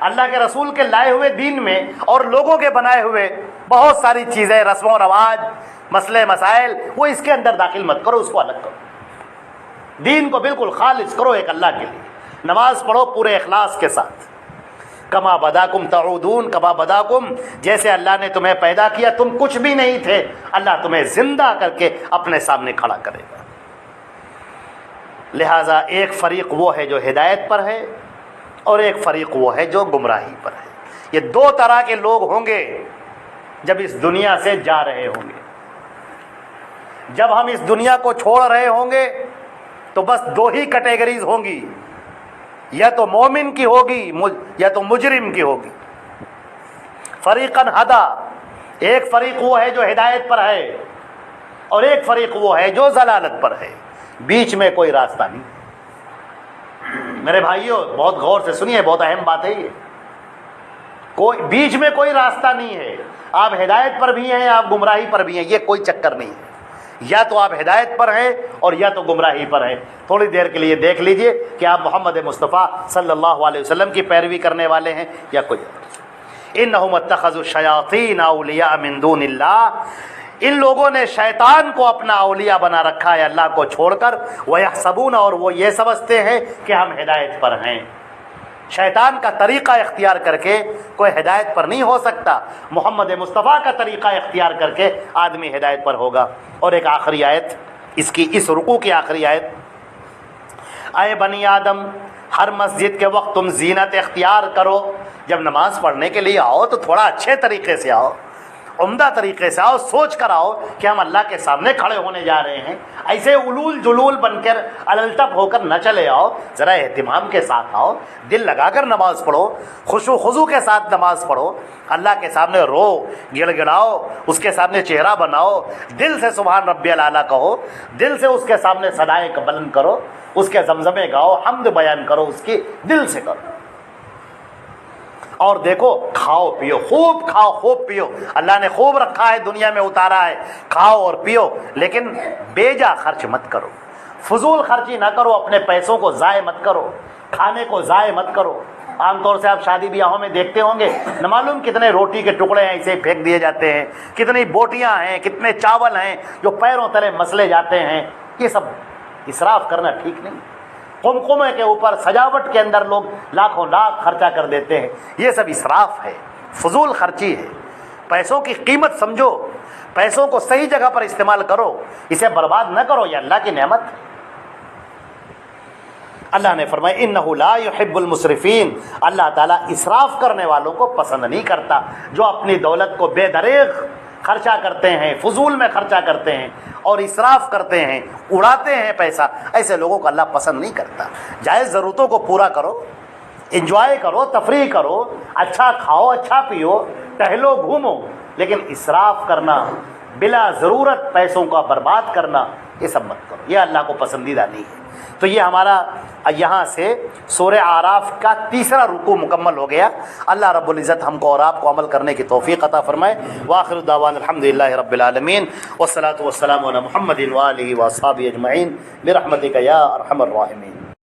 اللہ کے رسول کے لائے ہوئے دین میں اور لوگوں کے بنائے ہوئے بہت ساری چیزیں، رسم و رواج، مسئلے مسائل، وہ اس کے اندر داخل مت کرو، اس کو الگ کرو، دین کو بالکل خالص کرو ایک اللہ کے لیے۔ نماز پڑھو پورے اخلاص کے ساتھ۔ کما بداکم تعودون، کما بداکم، جیسے اللہ نے تمہیں پیدا کیا تم کچھ بھی نہیں تھے، اللہ تمہیں زندہ کر کے اپنے سامنے کھڑا کرے گا۔ لہٰذا ایک فریق وہ ہے جو ہدایت پر ہے اور ایک فریق وہ ہے جو گمراہی پر ہے۔ یہ دو طرح کے لوگ ہوں گے جب اس دنیا سے جا رہے ہوں گے۔ جب ہم اس دنیا کو چھوڑ رہے ہوں گے تو بس دو ہی کیٹیگریز ہوں گی، یا تو مومن کی ہوگی یا تو مجرم کی ہوگی۔ فریقن ہدا، ایک فریق وہ ہے جو ہدایت پر ہے اور ایک فریق وہ ہے جو ضلالت پر ہے، بیچ میں کوئی راستہ نہیں۔ میرے بھائیوں بہت غور سے سنیے، بہت اہم بات ہے یہ، کوئی بیچ میں کوئی راستہ نہیں ہے، آپ ہدایت پر بھی ہیں آپ گمراہی پر بھی ہیں، یہ کوئی چکر نہیں ہے، یا تو آپ ہدایت پر ہیں اور یا تو گمراہی پر ہیں۔ تھوڑی دیر کے لیے دیکھ لیجئے کہ آپ محمد مصطفیٰ صلی اللہ علیہ وسلم کی پیروی کرنے والے ہیں یا کوئی اور۔ انہم اتخذوا الشیاطین اولیاء من دون اللہ، ان لوگوں نے شیطان کو اپنا اولیاء بنا رکھا ہے اللہ کو چھوڑ کر، وَيَحْسَبُونَ، اور وہ یہ سمجھتے ہیں کہ ہم ہدایت پر ہیں۔ شیطان کا طریقہ اختیار کر کے کوئی ہدایت پر نہیں ہو سکتا، محمد مصطفیٰ کا طریقہ اختیار کر کے آدمی ہدایت پر ہوگا۔ اور ایک آخری آیت، اس رکوع کی آخری آیت، اے بنی آدم ہر مسجد کے وقت تم زینت اختیار کرو، جب نماز پڑھنے کے لیے آؤ تو تھوڑا اچھے طریقے سے آؤ، عمدہ طریقے سے آؤ، سوچ کر آؤ کہ ہم اللہ کے سامنے کھڑے ہونے جا رہے ہیں، ایسے علول جلول بن کر الٹپ ہو کر نہ چلے آؤ، ذرا اہتمام کے ساتھ آؤ، دل لگا کر نماز پڑھو، خشوع خضوع کے ساتھ نماز پڑھو، اللہ کے سامنے رو گڑ گڑاؤ، اس کے سامنے چہرہ بناؤ، دل سے سبحان ربی الاعلیٰ کہو، دل سے اس کے سامنے صدائیں بلند کرو، اس کے زمزمے گاؤ، حمد بیان کرو، اس کی دل سے کرو۔ اور دیکھو کھاؤ پیو، خوب کھاؤ خوب پیو، اللہ نے خوب رکھا ہے دنیا میں اتارا ہے، کھاؤ اور پیو، لیکن بے جا خرچ مت کرو، فضول خرچی نہ کرو، اپنے پیسوں کو ضائع مت کرو، کھانے کو ضائع مت کرو۔ عام طور سے آپ شادی بیاہوں میں دیکھتے ہوں گے، نہ معلوم کتنے روٹی کے ٹکڑے ہیں ایسے پھینک دیے جاتے ہیں، کتنی بوٹیاں ہیں، کتنے چاول ہیں جو پیروں تلے مسلے جاتے ہیں، یہ سب اسراف کرنا ٹھیک نہیں۔ قمقمے کے اوپر سجاوٹ کے اندر لوگ لاکھوں لاکھ خرچہ کر دیتے ہیں، یہ سب اسراف ہے، فضول خرچی ہے۔ پیسوں کی قیمت سمجھو، پیسوں کو صحیح جگہ پر استعمال کرو، اسے برباد نہ کرو، یہ اللہ کی نعمت ہے۔ اللہ نے فرمایا انہ لا یحب المسرفین، اللہ تعالیٰ اسراف کرنے والوں کو پسند نہیں کرتا، جو اپنی دولت کو بے دریغ خرچہ کرتے ہیں، فضول میں خرچہ کرتے ہیں اور اسراف کرتے ہیں، اڑاتے ہیں پیسہ، ایسے لوگوں کو اللہ پسند نہیں کرتا۔ جائز ضرورتوں کو پورا کرو، انجوائے کرو، تفریح کرو، اچھا کھاؤ، اچھا پیو، ٹہلو گھومو، لیکن اسراف کرنا، بلا ضرورت پیسوں کا برباد کرنا، یہ سب مت کرو، یہ اللہ کو پسندیدہ نہیں ہے۔ تو یہ ہمارا یہاں سے سورہ اعراف کا تیسرا رکوع مکمل ہو گیا۔ اللہ رب العزت ہم کو اور آپ کو عمل کرنے کی توفیق عطا فرمائے۔ وآخر دعوانا الحمدللہ رب العالمین، والصلاة والسلام علی محمد وآلہ وصحبہ اجمعین برحمتک یا ارحم الراحمین۔